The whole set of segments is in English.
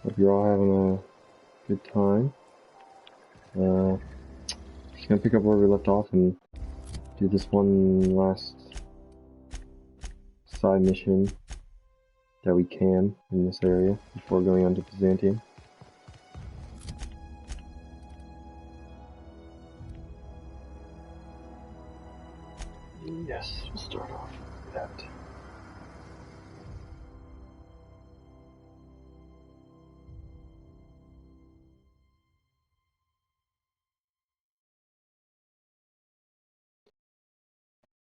Hope you're all having a good time. Just gonna pick up where we left off and do this one last side mission that we can in this area before going on to Byzantium. Yes, we'll start off with that.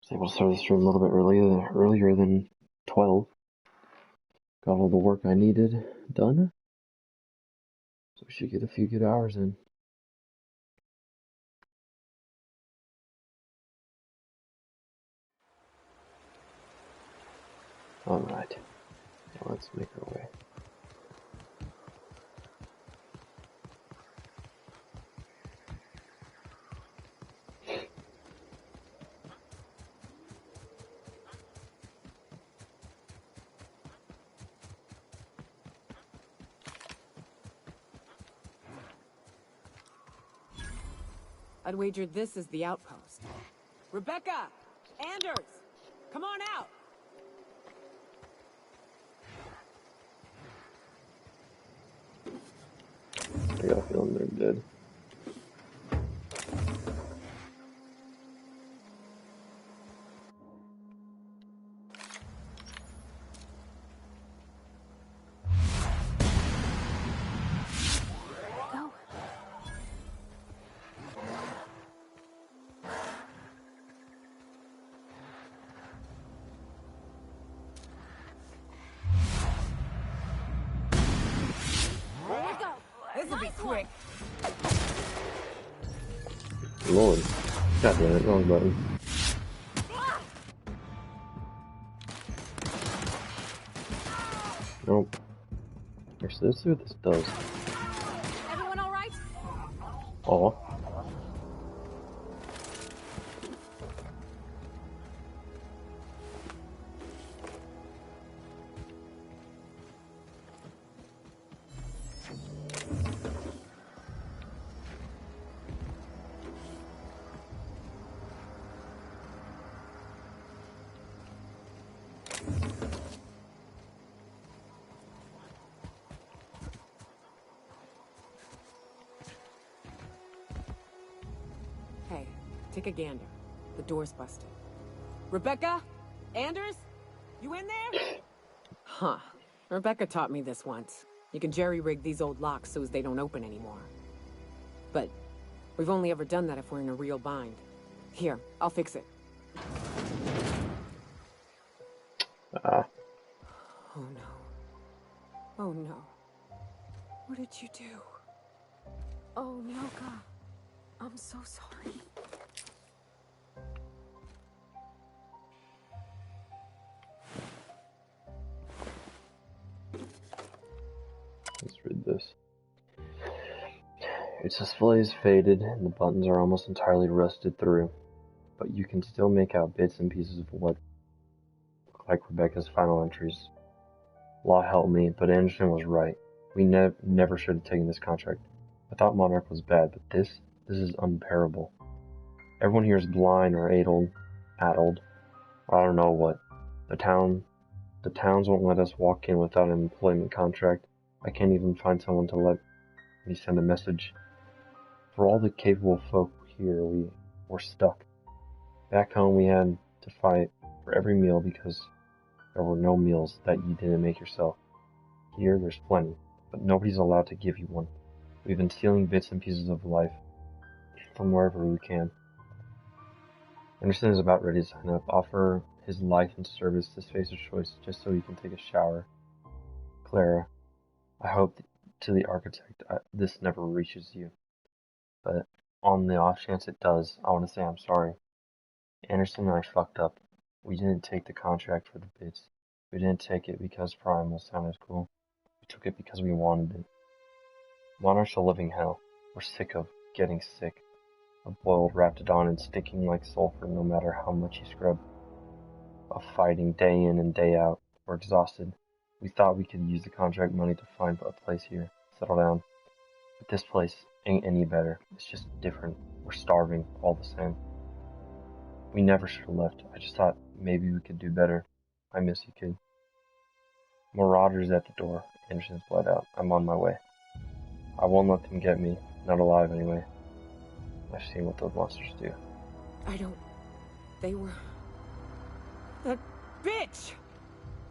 Was able to start the stream a little bit earlier than 12. Got all the work I needed done, so we should get a few good hours in. Alright, now let's make our way. I'd wager this is the outpost. Rebecca! Anders! Come on out! I got a feeling they're dead. This'll be quick. Lord. God damn it, wrong button. Nope. Actually, let's see what this does. Everyone alright? Aw. Hey, take a gander. The door's busted. Rebecca? Anders? You in there? Huh. Rebecca taught me this once. You can jerry-rig these old locks so as they don't open anymore. But we've only ever done that if we're in a real bind. Here, I'll fix it. Ah. Oh no. Oh no. What did you do? Oh, Nyoka. I'm so sorry. Let's read this. Its display is faded and the buttons are almost entirely rusted through, but you can still make out bits and pieces of what look like Rebecca's final entries. Law help me, but Anderson was right. We never should have taken this contract. I thought Monarch was bad, but this is unbearable. Everyone here is blind or addled, or I don't know what. The towns won't let us walk in without an employment contract. I can't even find someone to let me send a message. For all the capable folk here, we're stuck. Back home, we had to fight for every meal because there were no meals that you didn't make yourself. Here, there's plenty, but nobody's allowed to give you one. We've been stealing bits and pieces of life from wherever we can. Anderson is about ready to sign up, offer his life in service to Spacer's Choice just so he can take a shower. Clara, I hope to the architect this never reaches you. But on the off chance it does, I want to say I'm sorry. Anderson and I fucked up. We didn't take the contract for the bits. We didn't take it because Primal sounded cool. We took it because we wanted it. Monarch's a living hell. We're sick of getting sick. Of boiled Raptidon and stinking like sulfur no matter how much you scrub. Of fighting day in and day out. We're exhausted. We thought we could use the contract money to find a place here, settle down. But this place ain't any better. It's just different. We're starving, all the same. We never should have left. I just thought maybe we could do better. I miss you, kid. Marauders at the door. Anderson's bled out. I'm on my way. I won't let them get me. Not alive, anyway. I've seen what those monsters do. They were... That bitch!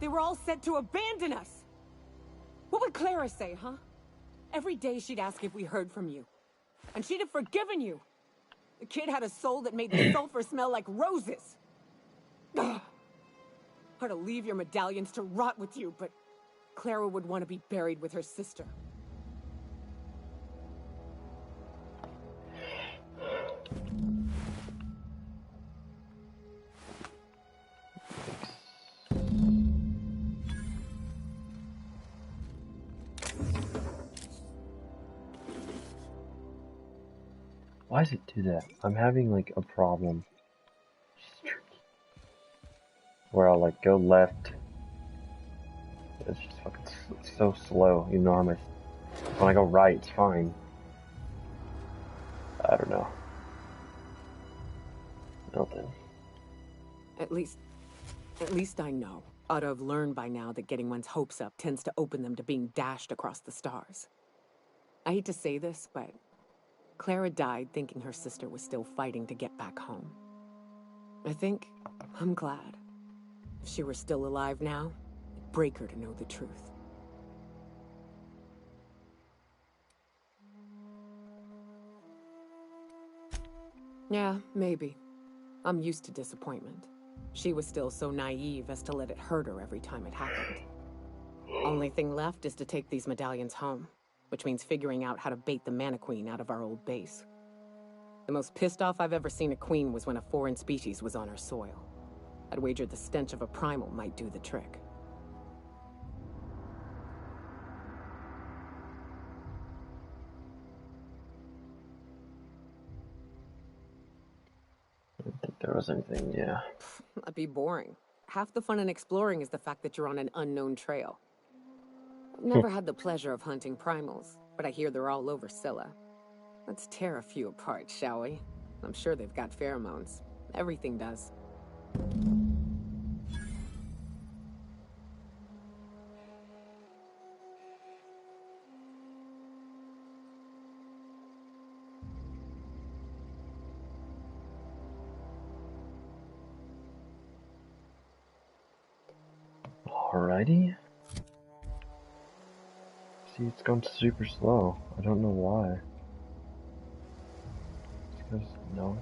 They were all set to abandon us! What would Clara say, huh? Every day she'd ask if we heard from you. And she'd have forgiven you. The kid had a soul that made the sulfur smell like roses. Ugh. Or to leave your medallions to rot with you, but Clara would want to be buried with her sister. Why does it do that? I'm having like a problem where I'll like go left. It's just fucking so slow. You know, when I go right, it's fine. I don't know. Nothing. At least I know. Ought to have learned by now that getting one's hopes up tends to open them to being dashed across the stars. I hate to say this, but Clara died thinking her sister was still fighting to get back home. I'm glad. If she were still alive now, it'd break her to know the truth. Yeah, maybe. I'm used to disappointment. She was still so naive as to let it hurt her every time it happened. Only thing left is to take these medallions home, which means figuring out how to bait the Mana Queen out of our old base. The most pissed off I've ever seen a queen was when a foreign species was on her soil. I'd wager the stench of a primal might do the trick. I didn't think there was anything, yeah. That'd be boring. Half the fun in exploring is the fact that you're on an unknown trail. I've never had the pleasure of hunting primals, but I hear they're all over Scylla. Let's tear a few apart, shall we? I'm sure they've got pheromones. Everything does. Alrighty. See, it's going super slow. I don't know why. It's because, no.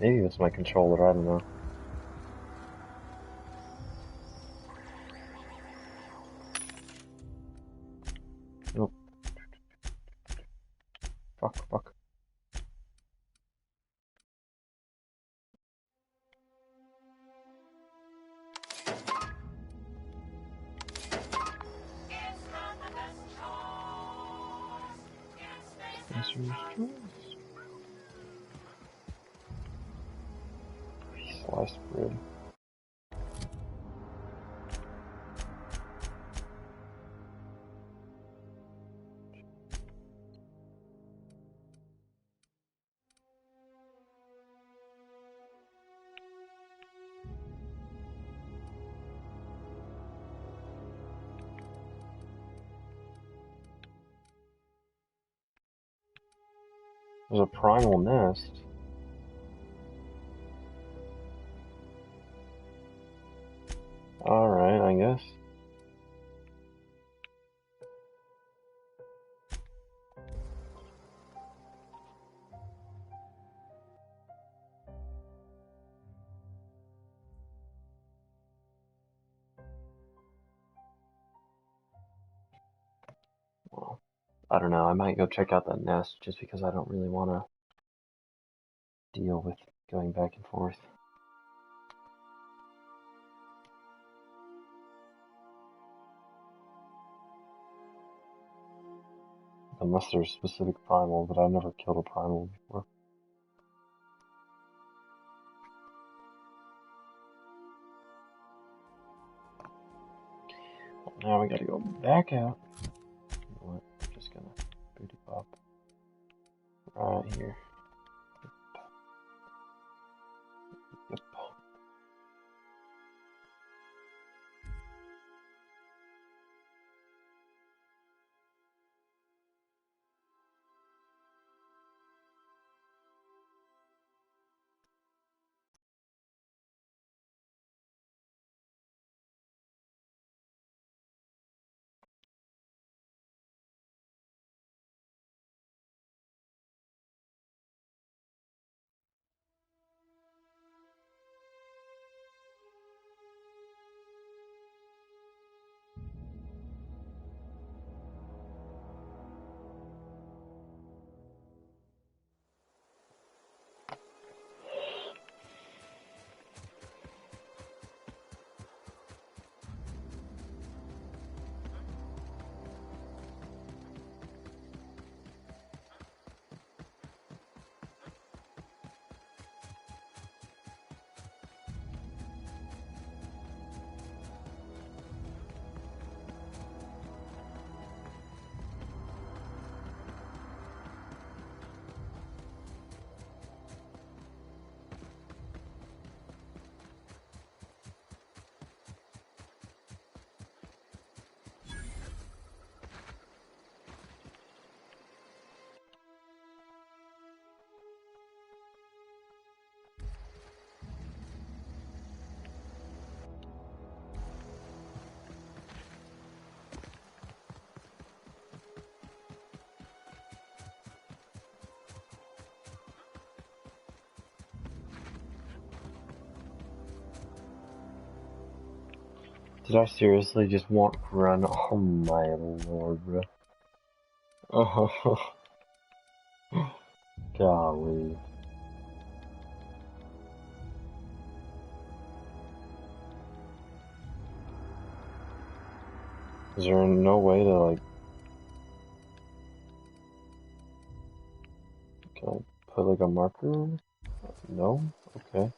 Maybe it's my controller, I don't know. Nope. Fuck. Sliced bread. There's a primal nest. Alright, I guess. Well, I don't know. I might go check out that nest just because I don't really want to deal with going back and forth. Unless there's specific primal, but I've never killed a primal before. Now we gotta go back out. You know what? I'm just gonna boot it up right here. Yep. Did I seriously just want run? Oh my lord, bro. Oh, golly. Is there no way to, like, can I put, like, a marker? No? Okay.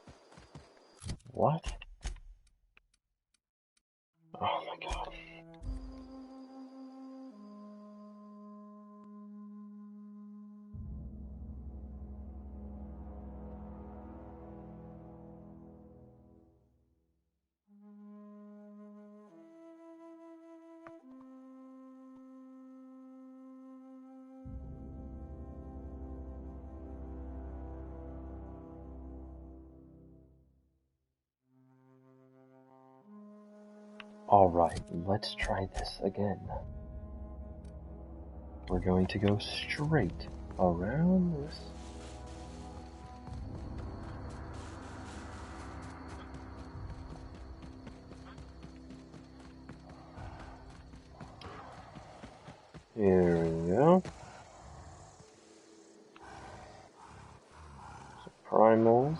What? Oh my god. Alright, let's try this again. We're going to go straight around this. Here we go. So primals.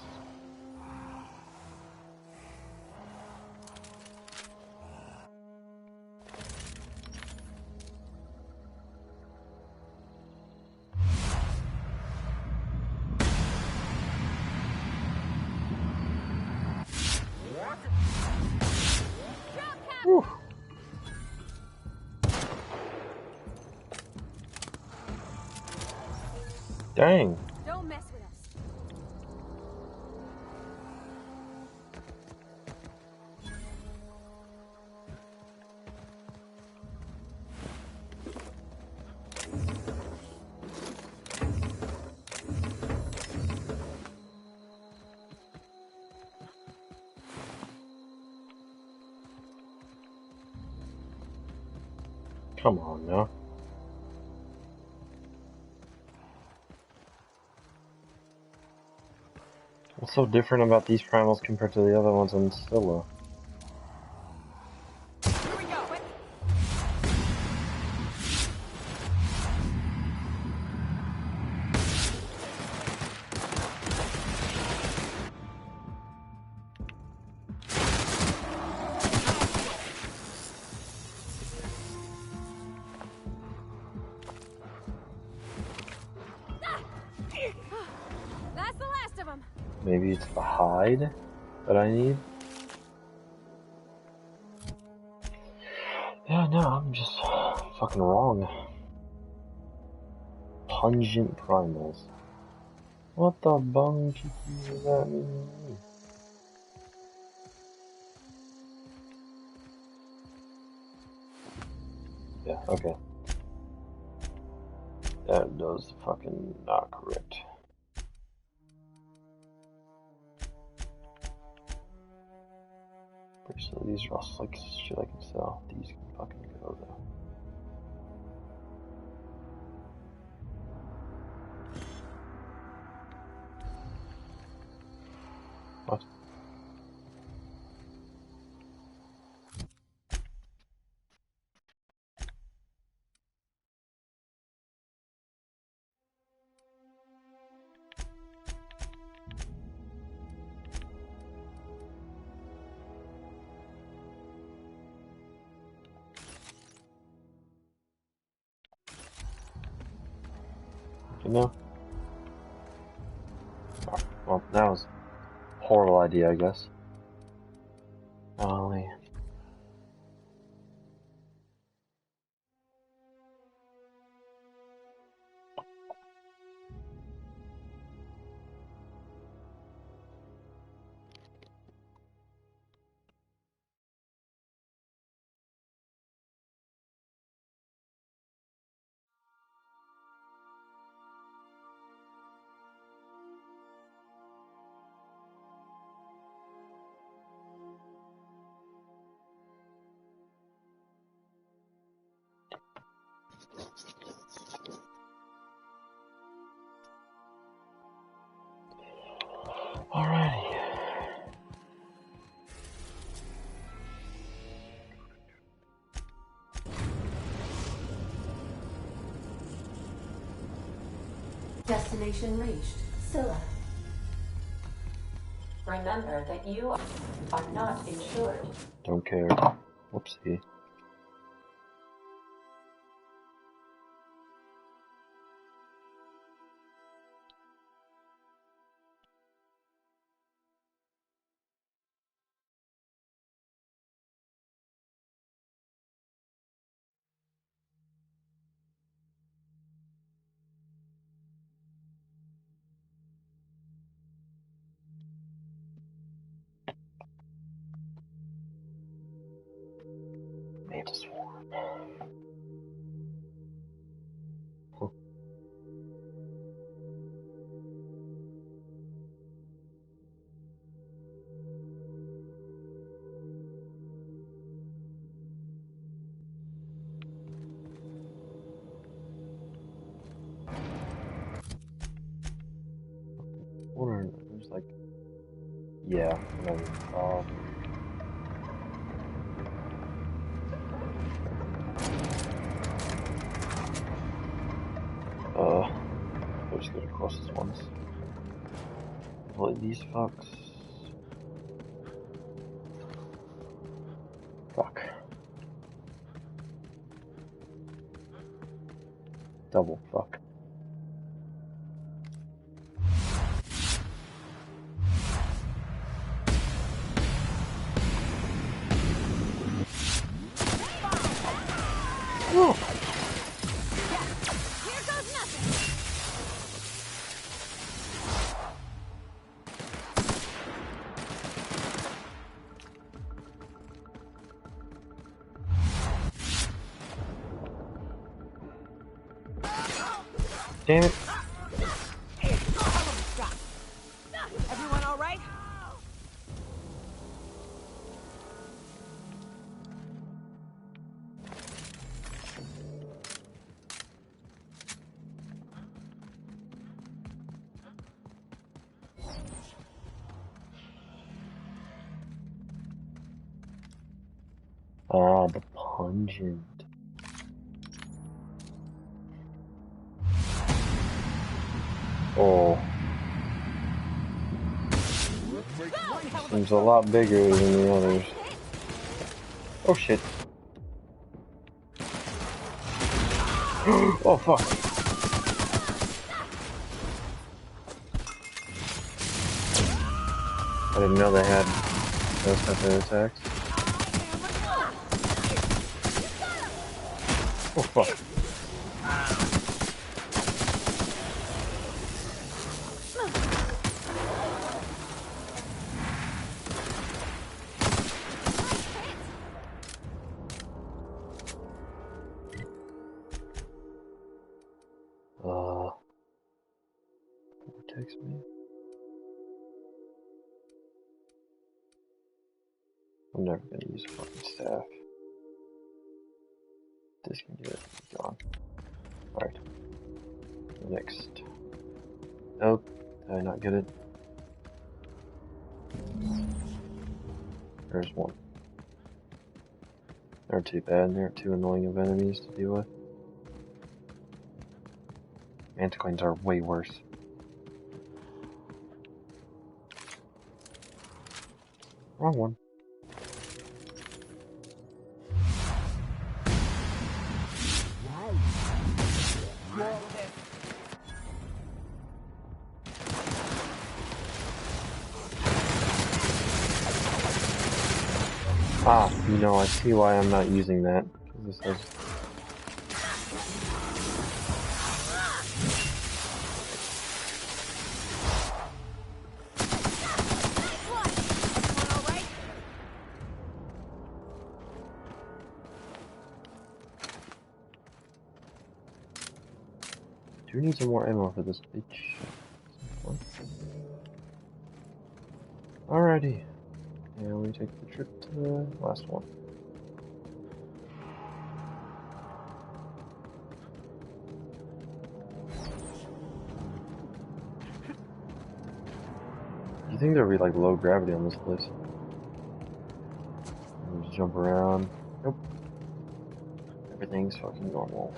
Whew. Dang. Don't mess with us. Come on now. What's so different about these primals compared to the other ones in Scylla? Here we go. That's the last of them. Maybe it's the hide that I need? Yeah, I'm just fucking wrong. Pungent primals. What the bung cheeky does that mean? Yeah, okay. That does fucking not correct. So these are all slicks shit I can sell. These can fucking go though. What? You know? Oh, well, that was a horrible idea, I guess. Golly. Alrighty. Destination reached. Scylla. Remember that you are not insured. Don't care. Whoopsie. Made a swarm. Huh. Wondering, there's like, yeah, whatever. I'll just get across this once. Avoid these fucks. Fuck. Double fuck. Oh. Here goes nothing. Damn it. Everyone all right? Ah, the pungent. Oh. Seems a lot bigger than the others. Oh shit. Oh fuck. I didn't know they had those type of attacks. Oh fuck. Text me. I'm never gonna use a fucking staff. This can do it. Gone. Alright. Next. Nope. Did I not get it? There's one. They aren't too bad. They aren't too annoying of enemies to deal with. Manticoins are way worse. Wrong one. Ah, you know, I see why I'm not using that. This is do need some more ammo for this bitch. Alrighty. And we take the trip to the last one. You think there'd be like low gravity on this place? Just jump around. Nope. Everything's fucking normal.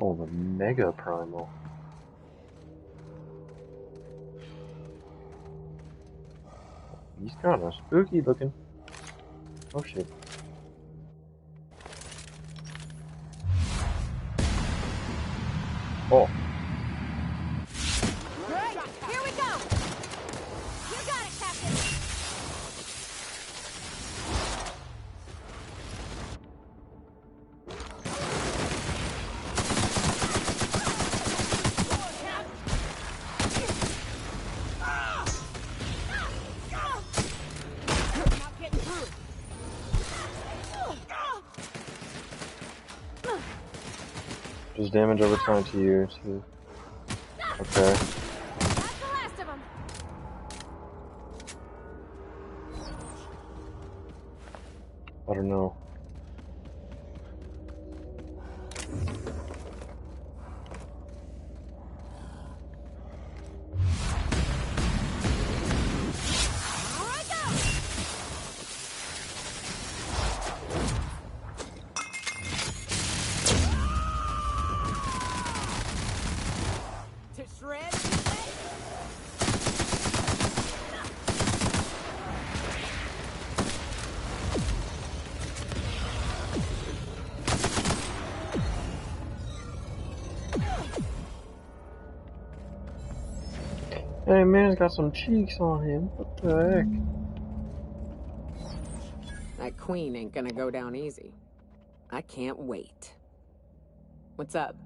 Oh, the Mega Primal. He's kind of spooky looking. Oh shit. Oh. Right, here we go. You got it, Captain. Not getting through. Does damage over time to you too? Okay. That's the last of them. I don't know. Here I go. To shred? Hey, man's got some cheeks on him. What the heck? That queen ain't gonna go down easy. I can't wait. What's up?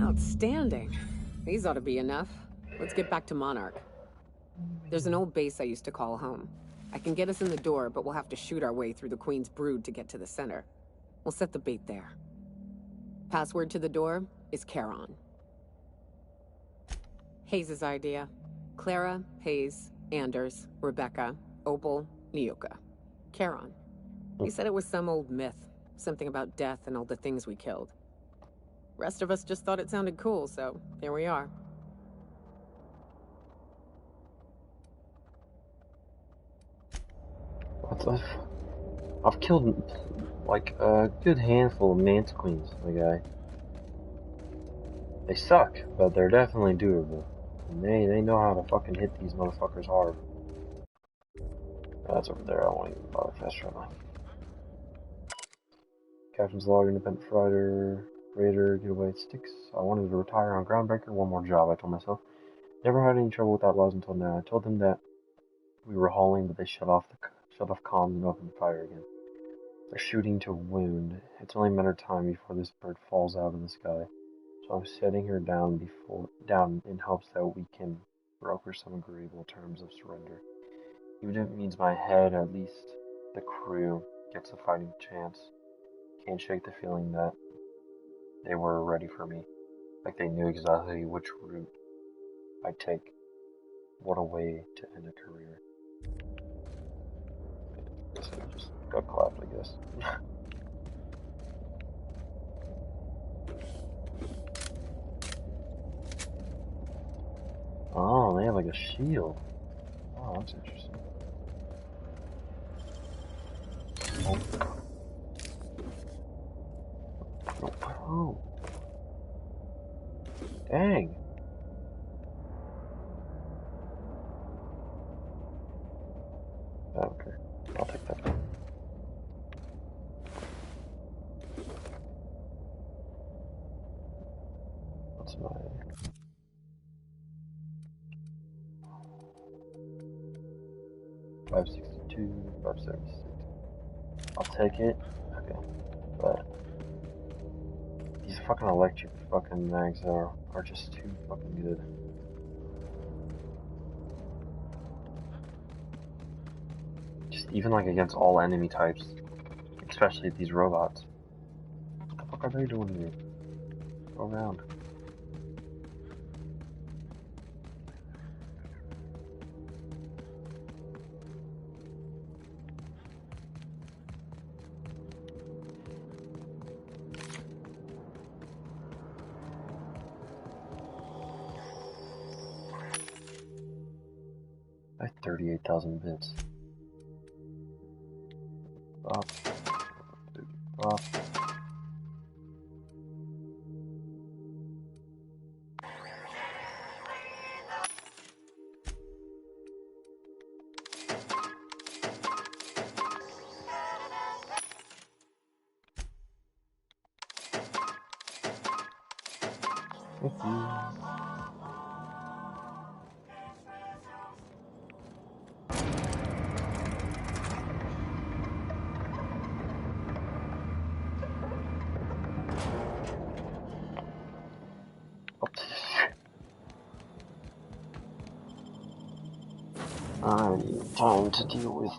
Outstanding. These ought to be enough. Let's get back to Monarch. There's an old base I used to call home. I can get us in the door, but we'll have to shoot our way through the Queen's brood to get to the center. We'll set the bait there. Password to the door is Charon. Hayes' idea. Clara, Hayes, Anders, Rebecca, Opal, Nyoka. Charon. He said it was some old myth. Something about death and all the things we killed. Rest of us just thought it sounded cool, so here we are. I've killed like a good handful of Manticoins, my guy. They suck, but they're definitely doable. And they know how to fucking hit these motherfuckers hard. That's over there, I won't even bother fast traveling. Captain's log, independent raider, getaway at Sticks. I wanted to retire on Groundbreaker, one more job, I told myself. Never had any trouble with outlaws until now. I told them that we were hauling, but they shut off comms and opened fire again. They're shooting to wound. It's only a matter of time before this bird falls out of the sky. So I'm setting her down in hopes that we can broker some agreeable terms of surrender. Even if it means my head, at least the crew gets a fighting chance. Can't shake the feeling that they were ready for me. Like they knew exactly which route I'd take. What a way to end a career. This guy just got clapped, I guess. Oh, they have like a shield. Oh, that's interesting. Oh. Oh. Dang. Okay. I'll take that. What's my... 562, 576. I'll take it. Okay. But these fucking electric fucking mags are just too fucking good. Just even like against all enemy types. Especially these robots. What the fuck are they doing here? Go around. I have 38,000 bits. Up. Up. Thank you. I need time to deal with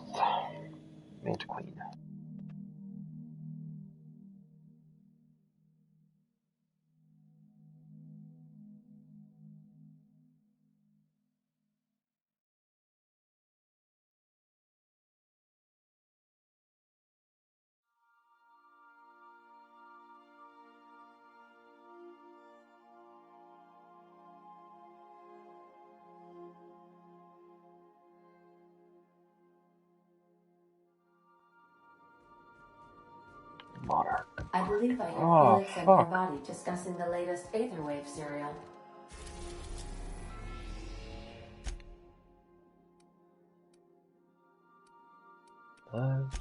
Manta Queen. Monarch. I believe I hear Oh, Felix and fuck. Parvati discussing the latest Aetherwave serial.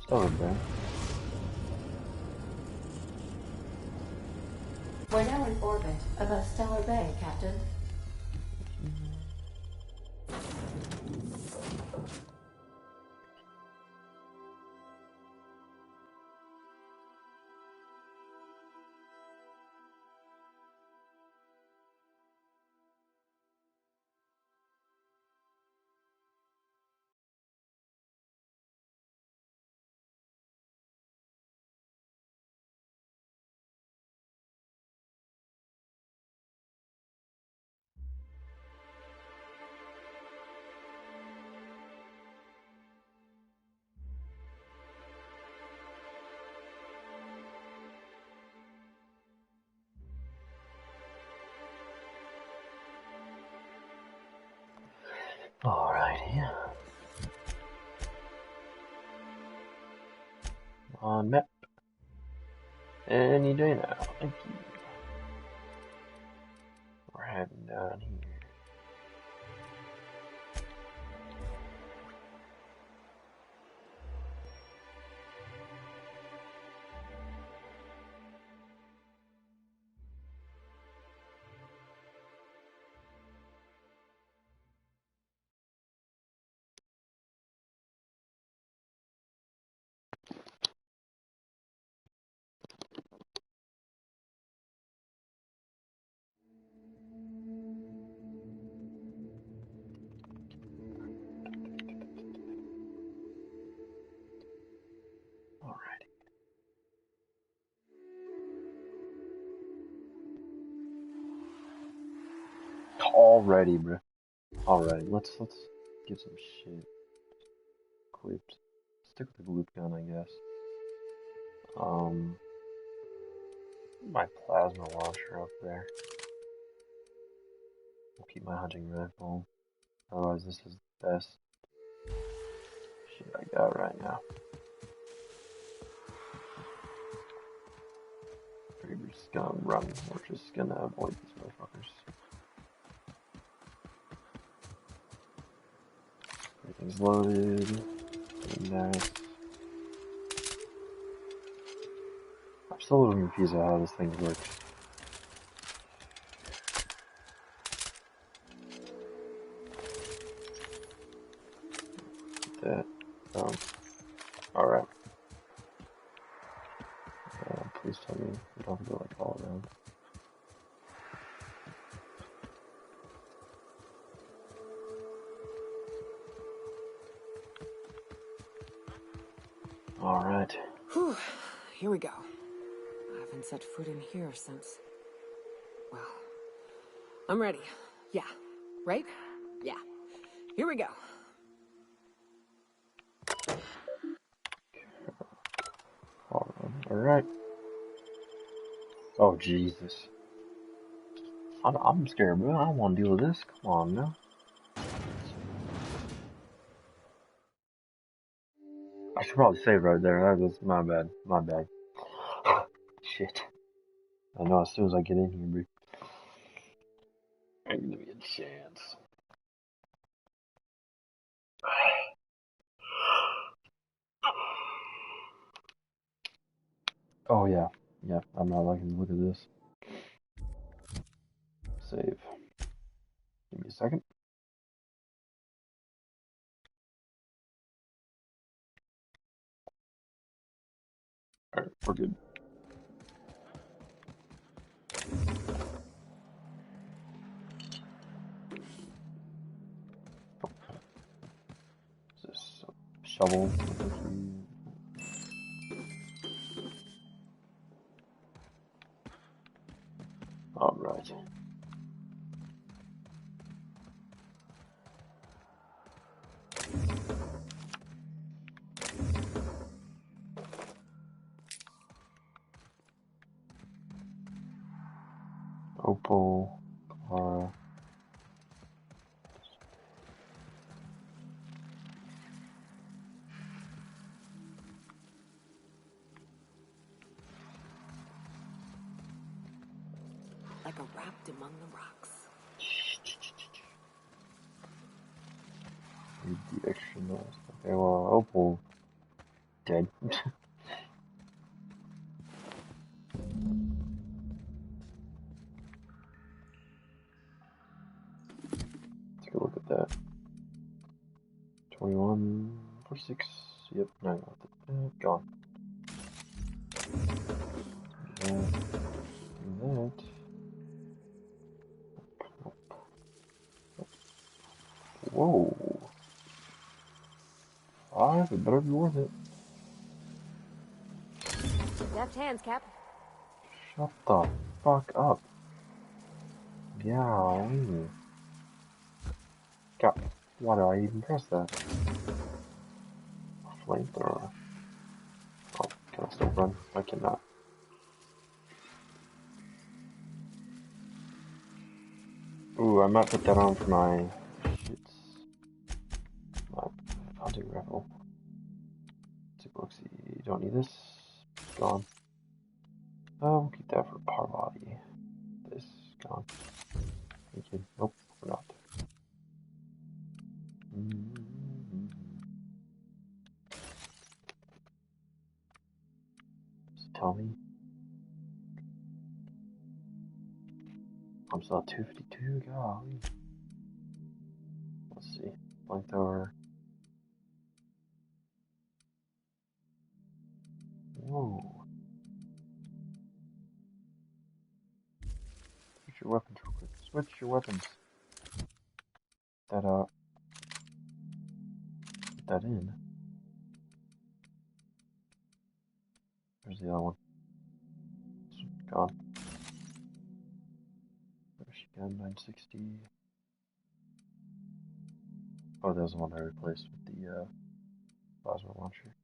Still in there. We're now in orbit above Stellar Bay, Captain. Alrighty. On map. Any day now. Thank you. heading down here. Already, bro. Alright, let's get some shit equipped. Stick with the loop gun, I guess. My plasma launcher up there. We'll keep my hunting rifle. Otherwise, this is the best shit I got right now. We're just gonna run. We're just gonna avoid these motherfuckers. Everything's loaded. Pretty nice. I'm still a little confused on how this thing works. That. Alright. Please tell me we don't have to go like all around. Alright. Whew. Here we go. I haven't set foot in here since... Well... I'm ready. Yeah. Right? Yeah. Here we go. Alright. Oh, Jesus. I'm scared, bro. I don't want to deal with this. Come on, now. I should probably save right there. That was my bad. My bad. Shit. I know as soon as I get in here, bro. Ain't gonna be a chance. Oh, yeah. Yeah, I'm not liking the look of this. Save. Give me a second. Alright, we're good. Is this a shovel? Alright. Opal, Clara. Like a wrapped among the rocks. Need the extra noise. Okay, well, Opal dead. Take a look at that. 21, 46. Yep, 9. Gone. That. Whoa. 5, it better be worth it. Deft hands, Cap. Shut the fuck up. Golly. God, why did I even press that? A flamethrower. Oh, can I still run? I cannot. Ooh, I might put that on for my shits. My hunting rifle. Take a look, see. Don't need this. Gone. Oh, we'll keep that for Parvati. This gone. Okay. Nope, we're not. Mm-hmm. Tell me. I'm still at 252, golly. Let's see. Flamethrower. Whoa. Switch your weapons real quick. Switch your weapons. That, put that in. Where's the other one? It's gone. Machine gun 960. Oh, there's the one I replaced with the, plasma launcher.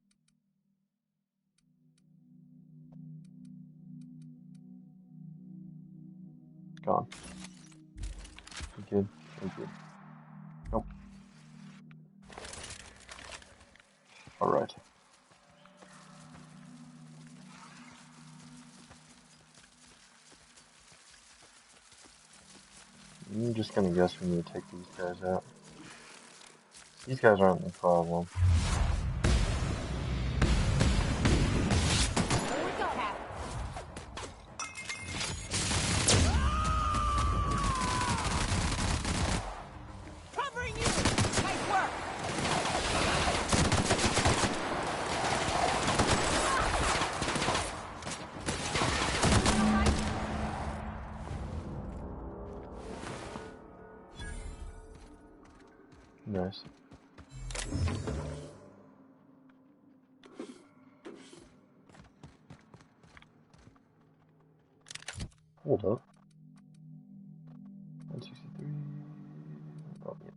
Gone. We good? We good. Nope. Alright. I'm just gonna guess we need to take these guys out. These guys aren't the problem. Here we go, Hap. Covering you! Nice work! Nice. Hold up. 163. Oh, yeah,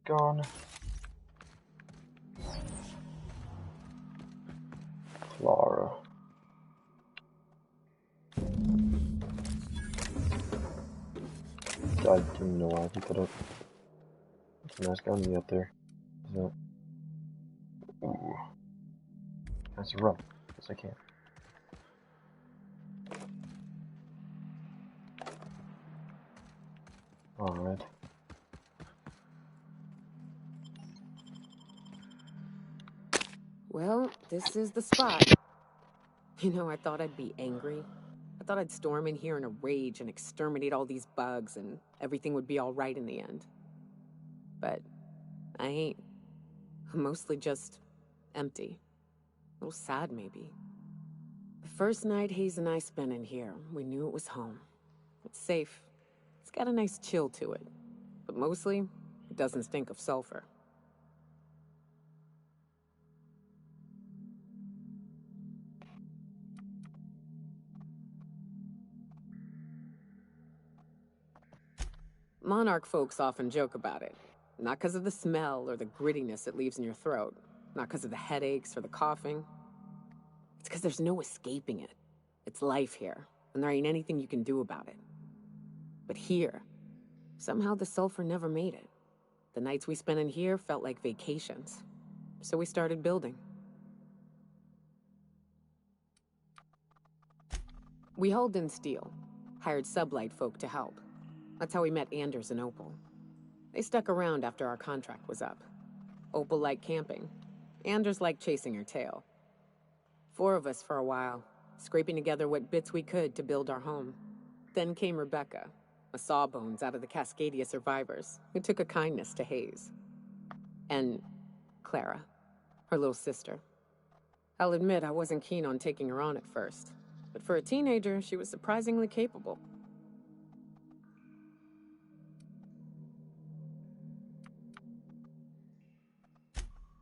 gone. Clara. I didn't know why I picked it up. It's a nice gun you got there. Is that? Ooh. That's a run. Yes, I can. Alright. Well, this is the spot. You know, I thought I'd be angry. I thought I'd storm in here in a rage and exterminate all these bugs and everything would be all right in the end. But I ain't. I'm mostly just empty. A little sad, maybe. The first night Hayes and I spent in here, we knew it was home. It's safe. It's got a nice chill to it. But mostly, it doesn't stink of sulfur. Monarch folks often joke about it. Not because of the smell or the grittiness it leaves in your throat. Not because of the headaches or the coughing. It's because there's no escaping it. It's life here, and there ain't anything you can do about it. But here, somehow the sulfur never made it. The nights we spent in here felt like vacations. So we started building. We hauled in steel, hired sublight folk to help. That's how we met Anders and Opal. They stuck around after our contract was up. Opal liked camping. Anders liked chasing her tail. 4 of us for a while, scraping together what bits we could to build our home. Then came Rebecca, a sawbones out of the Cascadia survivors, who took a kindness to Hayes. And Clara, her little sister. I'll admit I wasn't keen on taking her on at first, but for a teenager, she was surprisingly capable.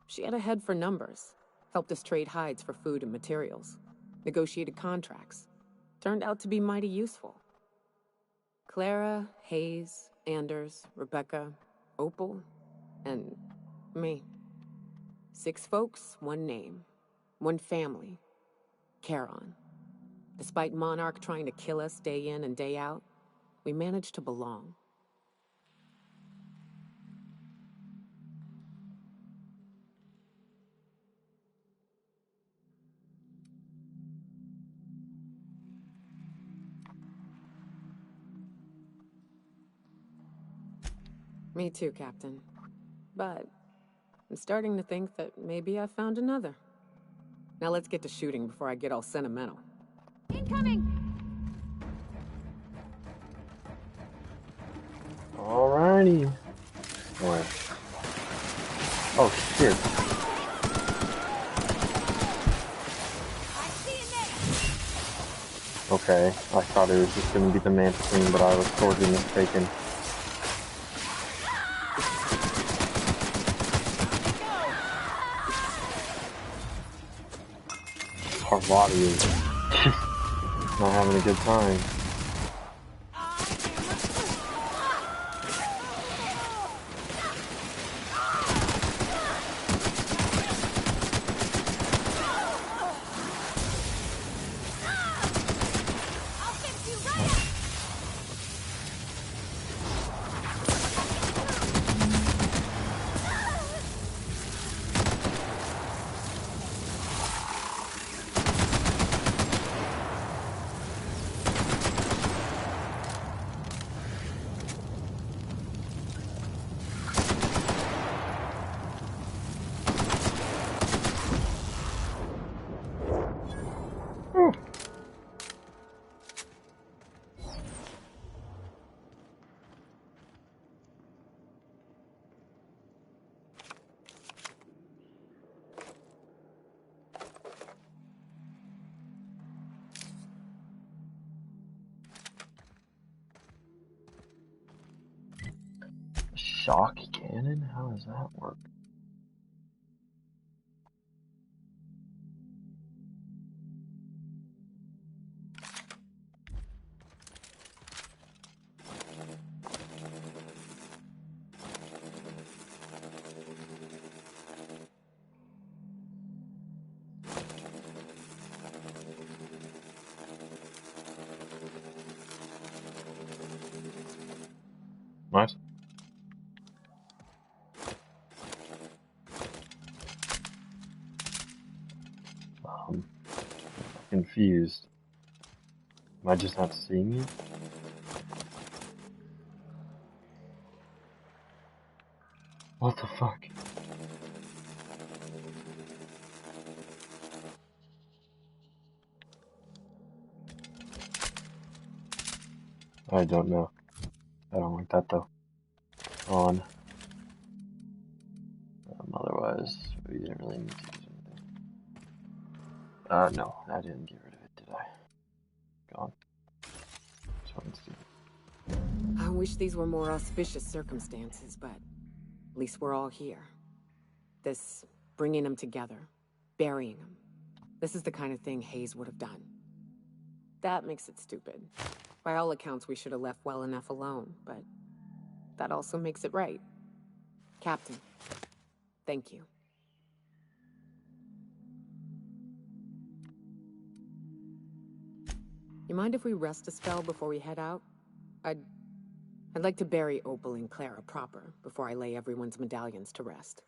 She had a head for numbers, helped us trade hides for food and materials, negotiated contracts. Turned out to be mighty useful. Clara, Hayes, Anders, Rebecca, Opal, and me. 6 folks, 1 name, 1 family. Charon. Despite Monarch trying to kill us day in and day out, we managed to belong. Me too, Captain. But I'm starting to think that maybe I found another. Now let's get to shooting before I get all sentimental. Incoming! Alrighty. Where? Oh shit. I see you there! Okay, I thought it was just gonna be the Manta Queen, but I was totally mistaken. Parvati is not having a good time. I'll fix you right up! Shock cannon? How does that work? What? Confused. Am I just not seeing it? What the fuck? I don't know. I don't like that though. On. Otherwise, we didn't really need to use anything. No, I didn't get rid of it, did I? Gone. Just wanted to see. I wish these were more auspicious circumstances, but at least we're all here. This bringing them together, burying them. This is the kind of thing Hayes would have done. That makes it stupid. By all accounts, we should have left well enough alone, but that also makes it right. Captain, thank you. You mind if we rest a spell before we head out? I'd like to bury Opal and Clara proper before I lay everyone's medallions to rest.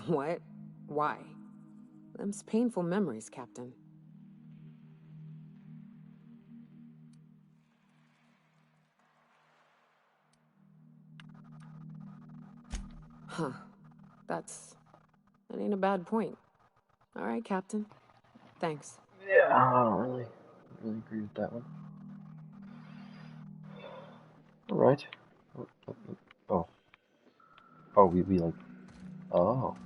What? Why? Them's painful memories, Captain. Huh. That ain't a bad point. All right, Captain. Thanks. Yeah, I don't really agree with that one. Alright. Oh. Oh, we like... Oh.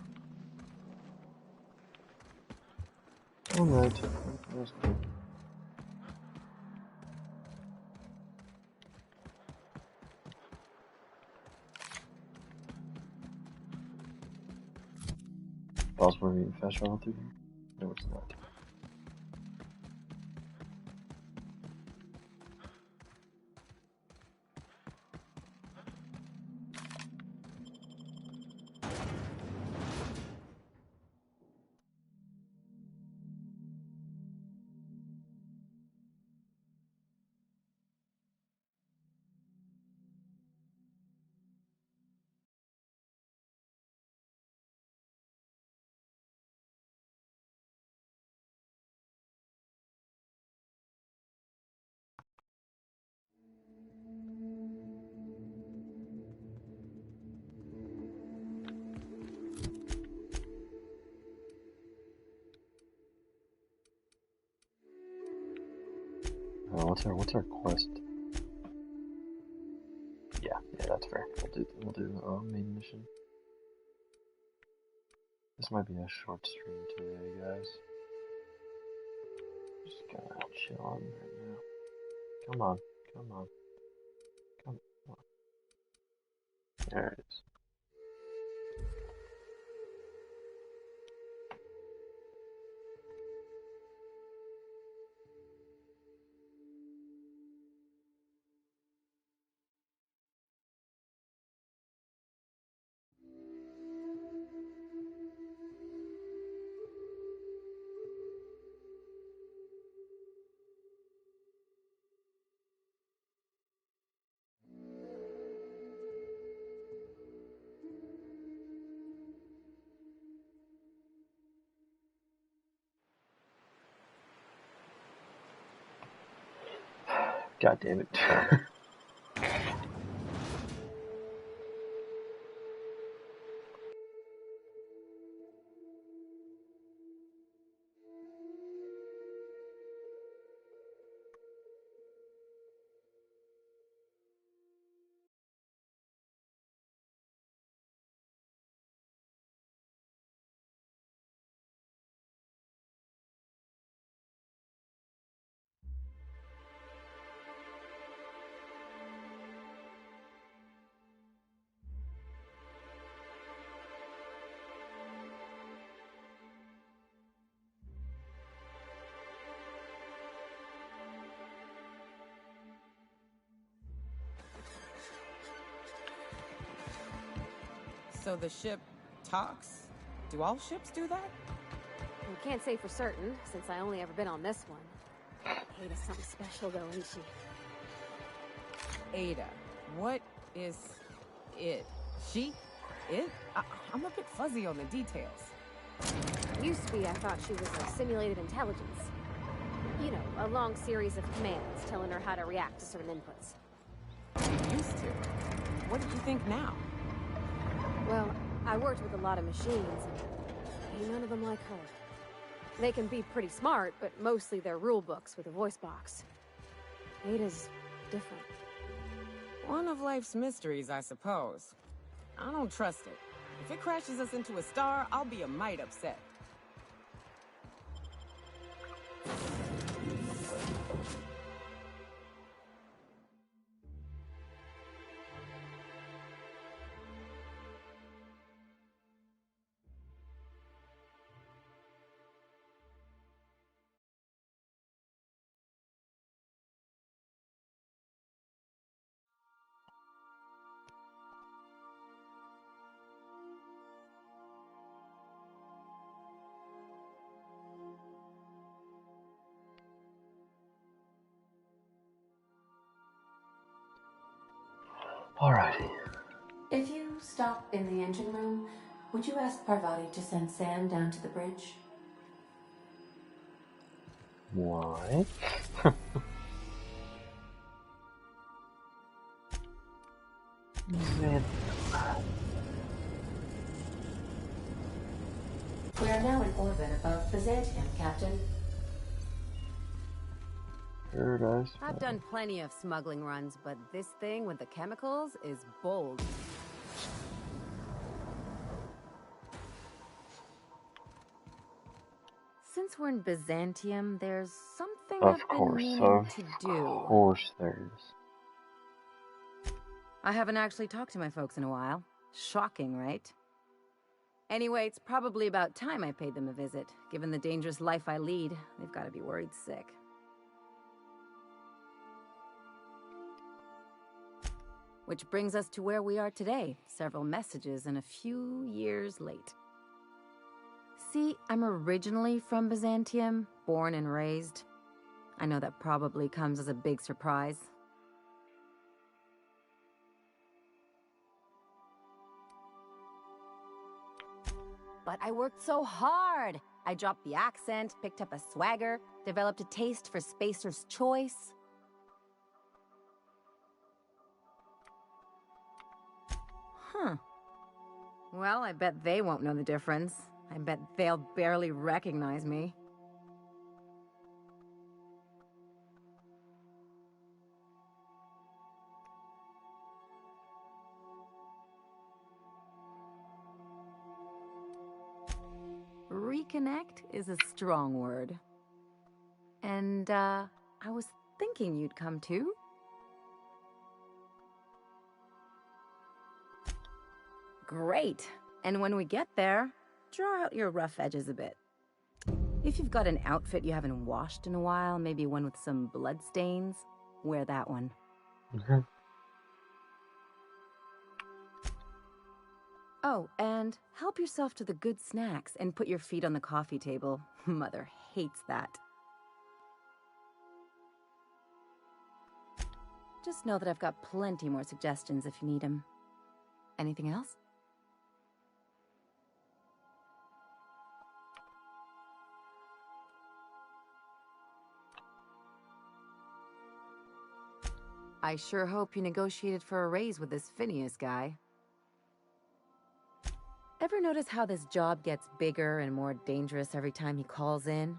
Alright. That's good. Possible to fast travel through here? No, it's not. what's our quest? Yeah, that's fair. We'll do main mission. This might be a short stream today, guys. Just gonna chill on right now. Come on. There it is. God damn it. So the ship talks? Do all ships do that? I can't say for certain, since I only ever been on this one. Ada's something special, though, isn't she? Ada. What is it? She? It? I'm a bit fuzzy on the details. Used to be, I thought she was a simulated intelligence. You know, a long series of commands telling her how to react to certain inputs. You used to. What did you think now? Well, I worked with a lot of machines, and ain't none of them like her. They can be pretty smart, but mostly they're rule books with a voice box. Ada's different. One of life's mysteries, I suppose. I don't trust it. If it crashes us into a star, I'll be a mite upset. Alrighty. If you stop in the engine room, would you ask Parvati to send Sam down to the bridge? Why? Man. We are now in orbit above Byzantium, Captain. Paradise. I've done plenty of smuggling runs, but this thing with the chemicals is bold. Since we're in Byzantium, there's something I've been meaning to do. Of course there is. I haven't actually talked to my folks in a while. Shocking, right? Anyway, it's probably about time I paid them a visit. Given the dangerous life I lead, they've got to be worried sick. Which brings us to where we are today, several messages and a few years late. See, I'm originally from Byzantium, born and raised. I know that probably comes as a big surprise. But I worked so hard! I dropped the accent, picked up a swagger, developed a taste for Spacer's Choice. Huh. Well, I bet they won't know the difference. I bet they'll barely recognize me. Reconnect is a strong word. And, I was thinking you'd come too. Great. And when we get there, draw out your rough edges a bit. If you've got an outfit you haven't washed in a while, maybe one with some blood stains, wear that one. Oh, and help yourself to the good snacks and put your feet on the coffee table. Mother hates that. Just know that I've got plenty more suggestions if you need them. Anything else? I sure hope you negotiated for a raise with this Phineas guy. Ever notice how this job gets bigger and more dangerous every time he calls in?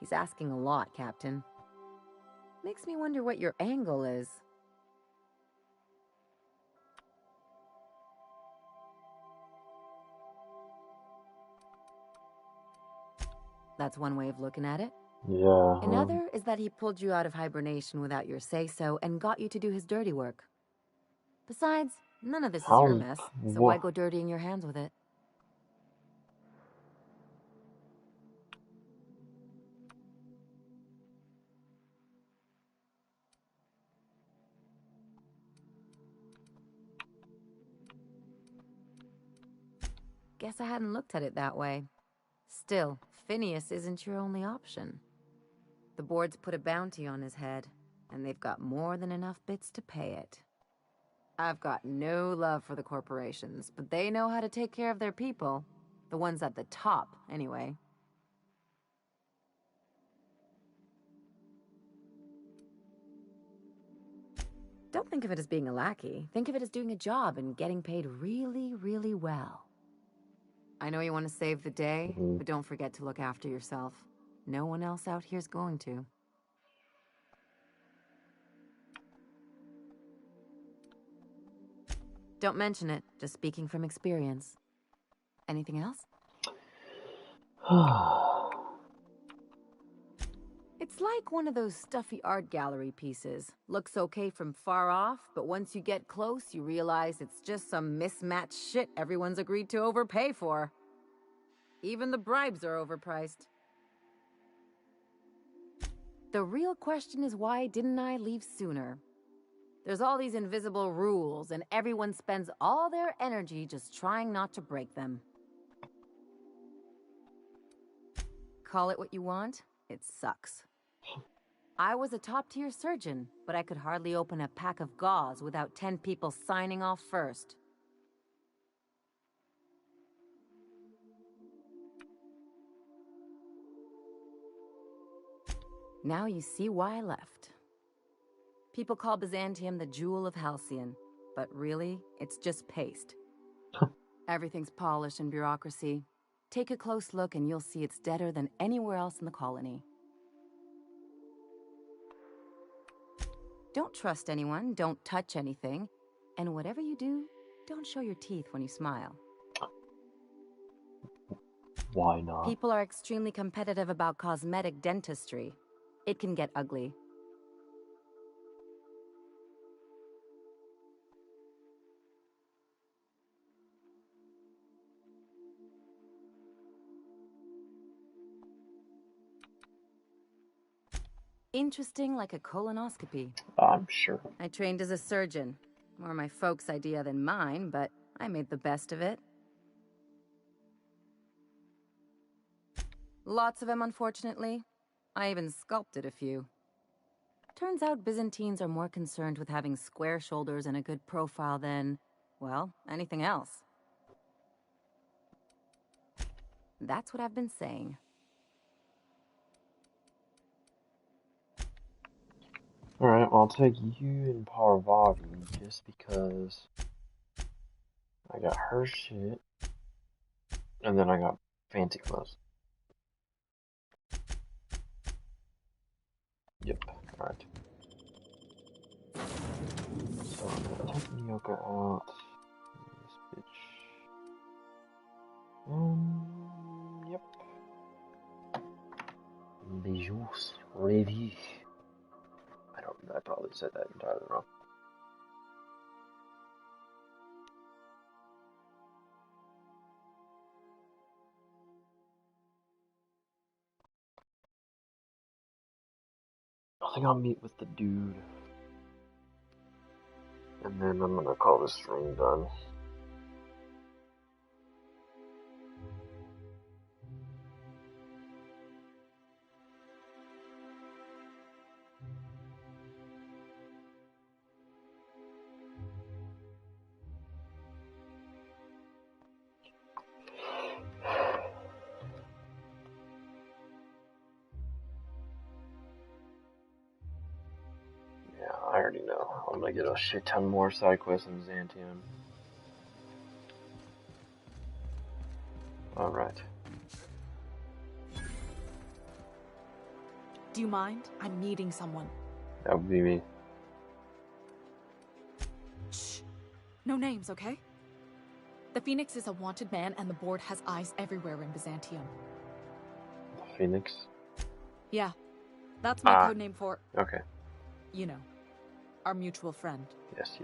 He's asking a lot, Captain. Makes me wonder what your angle is. That's one way of looking at it. Yeah. Another is that he pulled you out of hibernation without your say-so and got you to do his dirty work. Besides, none of this is your mess, so why go dirtying your hands with it? Guess I hadn't looked at it that way. Still, Phineas isn't your only option. The board's put a bounty on his head, and they've got more than enough bits to pay it. I've got no love for the corporations, but they know how to take care of their people. The ones at the top, anyway. Don't think of it as being a lackey. Think of it as doing a job and getting paid really, really well. I know you want to save the day, but don't forget to look after yourself. No one else out here's going to. Don't mention it, just speaking from experience. Anything else? It's like one of those stuffy art gallery pieces. Looks okay from far off, but once you get close, you realize it's just some mismatched shit everyone's agreed to overpay for. Even the bribes are overpriced. The real question is, why didn't I leave sooner? There's all these invisible rules, and everyone spends all their energy just trying not to break them. Call it what you want, it sucks. I was a top-tier surgeon, but I could hardly open a pack of gauze without 10 people signing off first. Now you see why I left. People call Byzantium the jewel of Halcyon, but really, it's just paste. Everything's polished and bureaucracy. Take a close look and you'll see it's deader than anywhere else in the colony. Don't trust anyone, don't touch anything, and whatever you do, don't show your teeth when you smile. Why not? People are extremely competitive about cosmetic dentistry. It can get ugly. Interesting like a colonoscopy. I'm sure. I trained as a surgeon. More my folks' idea than mine, but I made the best of it. Lots of them, unfortunately. I even sculpted a few. Turns out Byzantines are more concerned with having square shoulders and a good profile than, well, anything else. That's what I've been saying. Alright, I'll take you and Parvati just because I got her shit, and then I got fancy clothes. Yep, alright. So I'm gonna take Miyoko out. This bitch. Yep. said that entirely wrong. I think I'll meet with the dude. And then I'm gonna call this stream done. I already know. I'm gonna get a shit ton more side quests in Byzantium. Alright. Do you mind? I'm meeting someone. That would be me. Shh. No names, okay? The Phoenix is a wanted man, and the board has eyes everywhere in Byzantium. Phoenix? Yeah. That's my codename for... Okay. You know. Our mutual friend. Yes.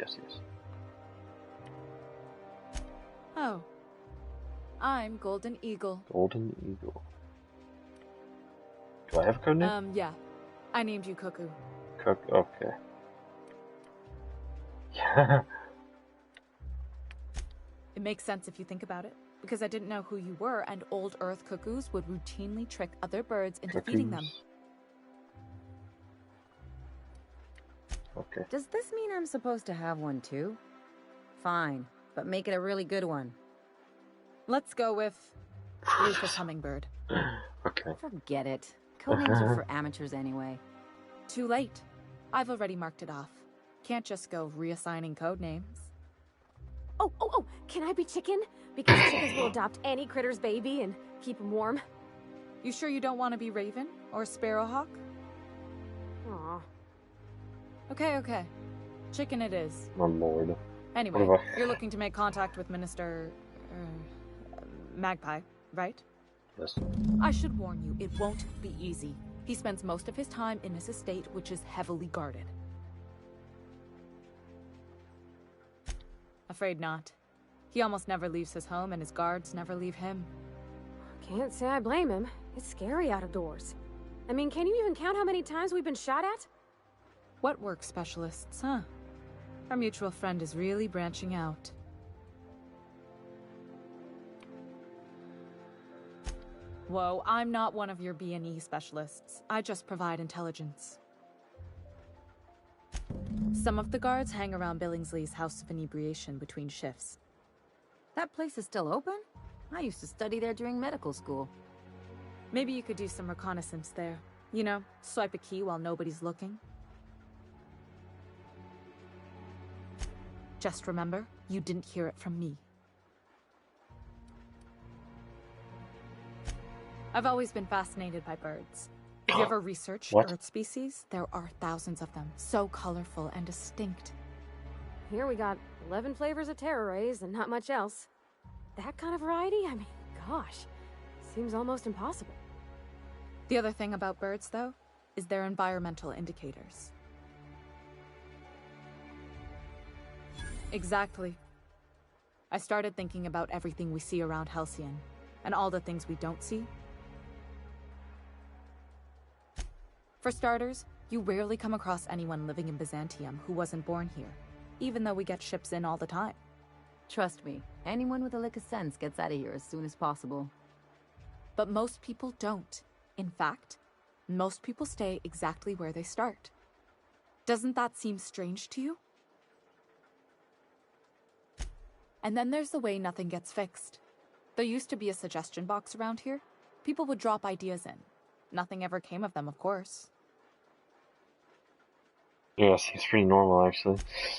Oh. I'm Golden Eagle. Golden Eagle. Do I have a code name? Yeah. I named you Cuckoo. Okay. Yeah. It makes sense if you think about it, because I didn't know who you were, and old Earth cuckoos would routinely trick other birds into feeding them. Okay. Does this mean I'm supposed to have one too? Fine, but make it a really good one. Let's go with Rufus Hummingbird. Okay. Forget it. Codenames are for amateurs anyway. Too late. I've already marked it off. Can't just go reassigning codenames. Oh, can I be Chicken? Because chickens will adopt any critter's baby and keep him warm. You sure you don't want to be Raven or Sparrowhawk? Aw. Okay. Chicken it is. My lord. Anyway, you're looking to make contact with Minister... Magpie, right? Yes. I should warn you, it won't be easy. He spends most of his time in his estate, which is heavily guarded. Afraid not. He almost never leaves his home, and his guards never leave him. Can't say I blame him. It's scary out of doors. I mean, can you even count how many times we've been shot at? What work specialists, huh? Our mutual friend is really branching out. Whoa, I'm not one of your B&E specialists. I just provide intelligence. Some of the guards hang around Billingsley's House of Inebriation between shifts. That place is still open? I used to study there during medical school. Maybe you could do some reconnaissance there. You know, swipe a key while nobody's looking. Just remember, you didn't hear it from me. I've always been fascinated by birds. If you ever researched Earth species, there are thousands of them, so colorful and distinct. Here we got 11 flavors of terror rays and not much else. That kind of variety? I mean, gosh, seems almost impossible. The other thing about birds, though, is their environmental indicators. Exactly. I started thinking about everything we see around Halcyon, and all the things we don't see. For starters, you rarely come across anyone living in Byzantium who wasn't born here, even though we get ships in all the time. Trust me, anyone with a lick of sense gets out of here as soon as possible. But most people don't. In fact, most people stay exactly where they start. Doesn't that seem strange to you? And then there's the way nothing gets fixed. There used to be a suggestion box around here. People would drop ideas in. Nothing ever came of them, of course. Yeah, seems pretty normal, actually.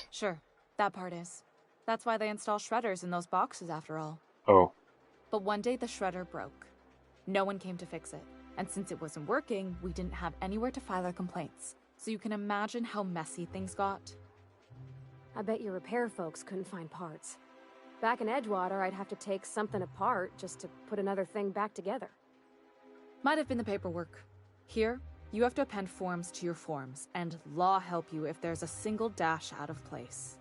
Sure, that part is. That's why they install shredders in those boxes, after all. Oh. But one day the shredder broke. No one came to fix it. And since it wasn't working, we didn't have anywhere to file our complaints. So you can imagine how messy things got. I bet your repair folks couldn't find parts. Back in Edgewater, I'd have to take something apart just to put another thing back together. Might have been the paperwork. Here, You have to append forms to your forms, and law help you if there's a single dash out of place.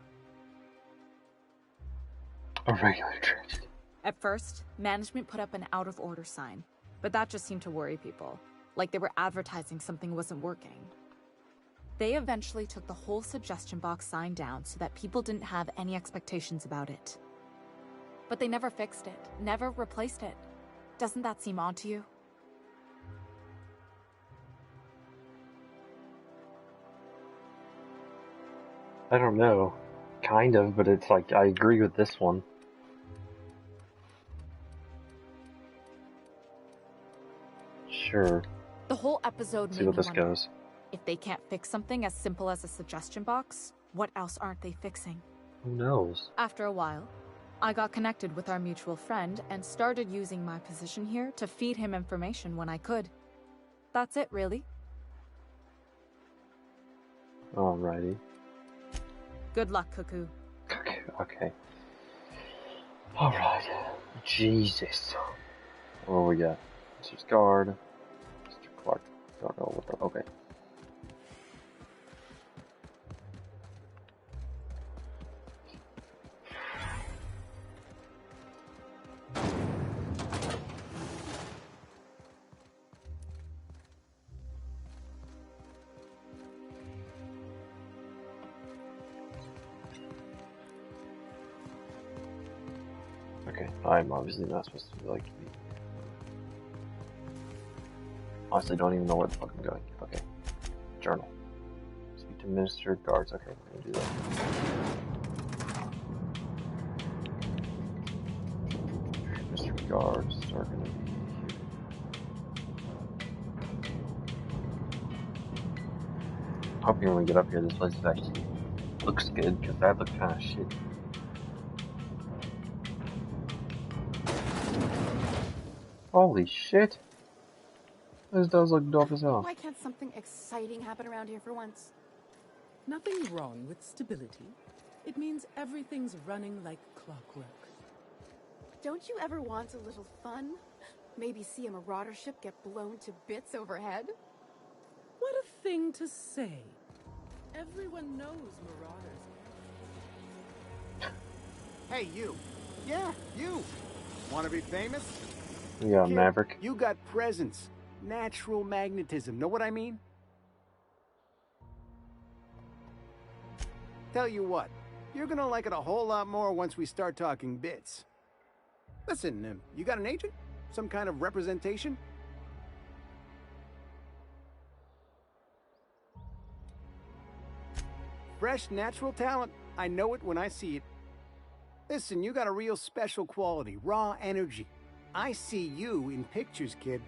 A regular tragedy. At first, management put up an out-of-order sign, but that just seemed to worry people, like they were advertising something wasn't working. They eventually took the whole suggestion box sign down so that people didn't have any expectations about it. But they never fixed it, never replaced it. Doesn't that seem odd to you? I don't know. Kind of, but it's like, I agree with this one. Sure. The whole episode Let's made see what me this wonder, goes. if they can't fix something as simple as a suggestion box, what else aren't they fixing? Who knows? After a while, I got connected with our mutual friend and started using my position here to feed him information when I could. That's it, really. Alrighty. Good luck, Cuckoo. Okay. Alright. Jesus. What do we got? Mr. Guard. Mr. Clark. Don't know what the... Okay. Okay, I'm obviously not supposed to like be. Honestly, don't even know where the fuck I'm going. Okay. Journal. Speak to Minister Guards. Okay, we're gonna do that. Mr. Guards are gonna be here. Hoping when we get up here, this place actually looks good, because that looked kind of shit. Holy shit! This does look dope as hell. Why can't something exciting happen around here for once? Nothing wrong with stability. It means everything's running like clockwork. Don't you ever want a little fun? Maybe see a marauder ship get blown to bits overhead? What a thing to say. Everyone knows marauders. Hey, you. Yeah, you. Want to be famous? Yeah, Kid, Maverick. You got presence. Natural magnetism. Know what I mean? Tell you what. You're gonna like it a whole lot more once we start talking bits. Listen, you got an agent? Some kind of representation? Fresh, natural talent. I know it when I see it. Listen, you got a real special quality, raw energy. I see you in pictures, kid.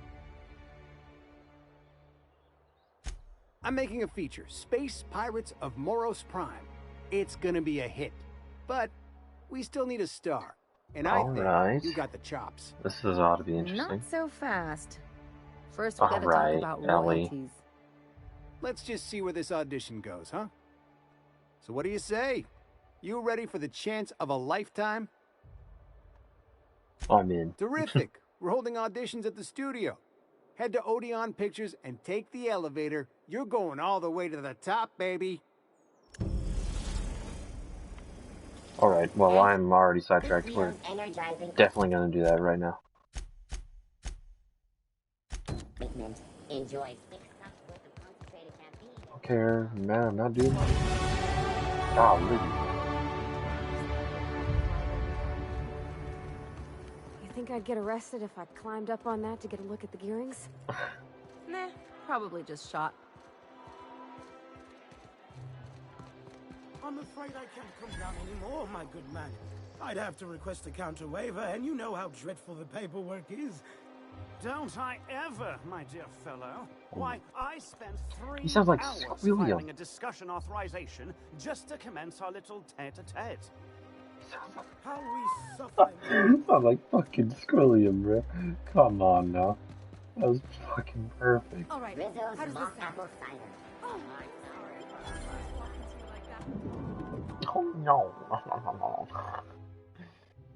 I'm making a feature, Space Pirates of Moros Prime. It's gonna be a hit. But we still need a star. And I think you got the chops. This is ought to be interesting. Not so fast. First, we gotta talk Alright, about Ellie. royalties. Let's just see where this audition goes, huh? So what do you say? You ready for the chance of a lifetime? I'm in. Terrific. We're holding auditions at the studio. Head to Odeon Pictures and take the elevator. You're going all the way to the top, baby. Alright, well, I'm already sidetracked. We're definitely gonna do that right now. Don't care, man, I'm not doing that. Golly. You think I'd get arrested if I climbed up on that to get a look at the gearings? Nah, probably just shot. I'm afraid I can't come down anymore, my good man. I'd have to request a counter waiver, and you know how dreadful the paperwork is. Don't I ever, my dear fellow? Why, I spent 3 He sounds like hours Squilliam. filing a discussion authorization just to commence our little tete-a-tete. How we suffer. I'm like fucking Squilliam, bro. Come on now. That was fucking perfect. All right. How does this sound? Oh, Oh no.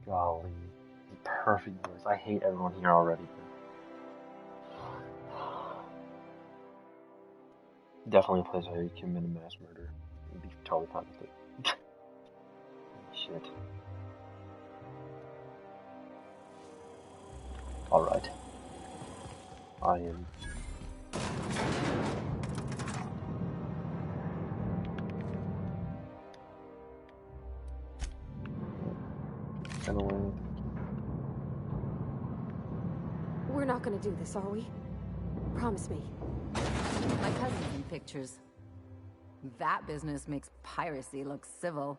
Golly. Perfect voice. I hate everyone here already. Definitely a place where you commit a mass murder. I'd be totally fine with it. Shit. Alright. I am... We're not gonna do this, are we? Promise me. My cousin's in pictures. That business makes piracy look civil.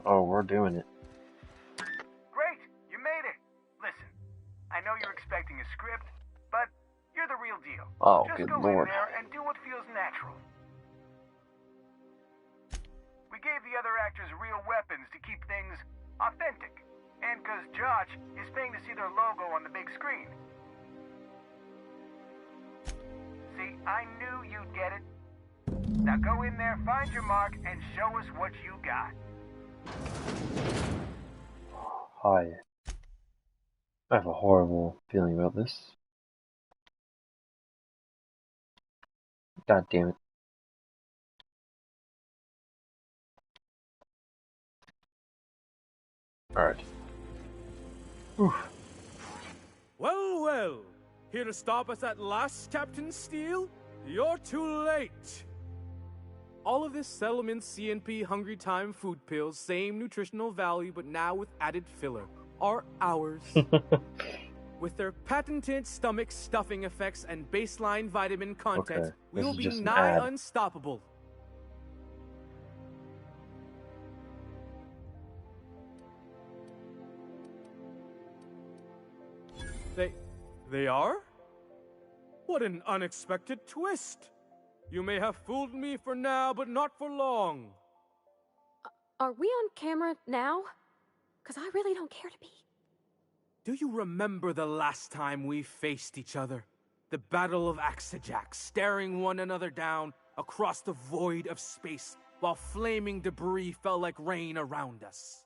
Oh, we're doing it. Great! You made it! Listen, I know you're expecting a script, but you're the real deal. Oh, Just good go lord. in there and do what feels natural. We gave the other actors real weapons to keep things authentic. And because Josh is paying to see their logo on the big screen. See, I knew you'd get it. Now go in there, find your mark, and show us what you got. Hi. I have a horrible feeling about this. God damn it. Alright. Well, well. Here to stop us at last, Captain Steele? You're too late. All of this Settlement CNP Hungry Time food pills, same nutritional value, but now with added filler, are ours. With their patented stomach stuffing effects and baseline vitamin content, Okay, we this will is be just an nigh ad. unstoppable. They are? What an unexpected twist! You may have fooled me for now, but not for long. Are we on camera now? Because I really don't care to be. Do you remember the last time we faced each other? The Battle of Axejack, staring one another down across the void of space while flaming debris fell like rain around us.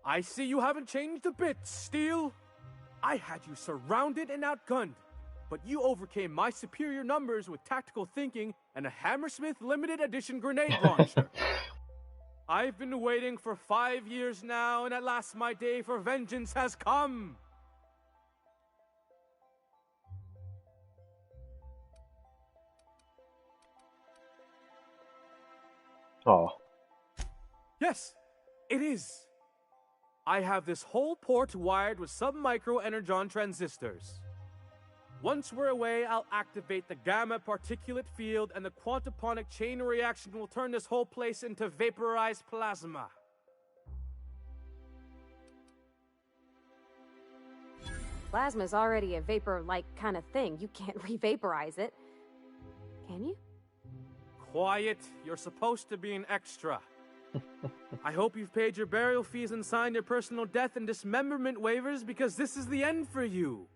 I see you haven't changed a bit, Steele. I had you surrounded and outgunned, but you overcame my superior numbers with tactical thinking and a Hammersmith limited edition grenade launcher. I've been waiting for 5 years now, and at last my day for vengeance has come. Oh. Yes, it is. I have this whole port wired with sub-micro energon transistors. Once we're away, I'll activate the gamma particulate field and the quantaponic chain reaction will turn this whole place into vaporized plasma. Plasma's already a vapor-like kind of thing. You can't re-vaporize it. Can you? Quiet. You're supposed to be an extra. I hope you've paid your burial fees and signed your personal death and dismemberment waivers because this is the end for you.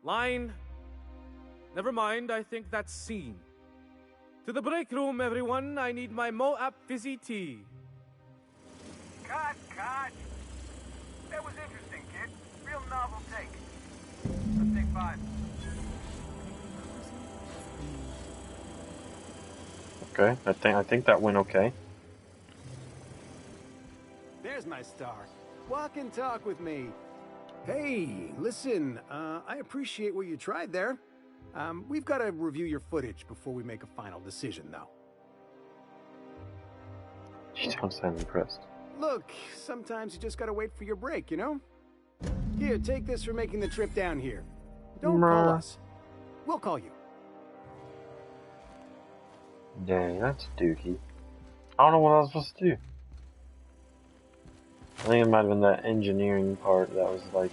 Line. Never mind, I think that's scene. To the break room, everyone. I need my Moab fizzy tea. Cut! That was interesting, kid. Real novel take. Let's take 5. Okay, I think that went okay. There's my star. Walk and talk with me. Hey, listen, I appreciate what you tried there. We've got to review your footage before we make a final decision, though. You don't sound impressed. Look, sometimes you just gotta wait for your break, you know? Here, take this for making the trip down here. Don't call us. We'll call you. Dang, that's dookie. I don't know what I was supposed to do. I think it might have been that engineering part that was like,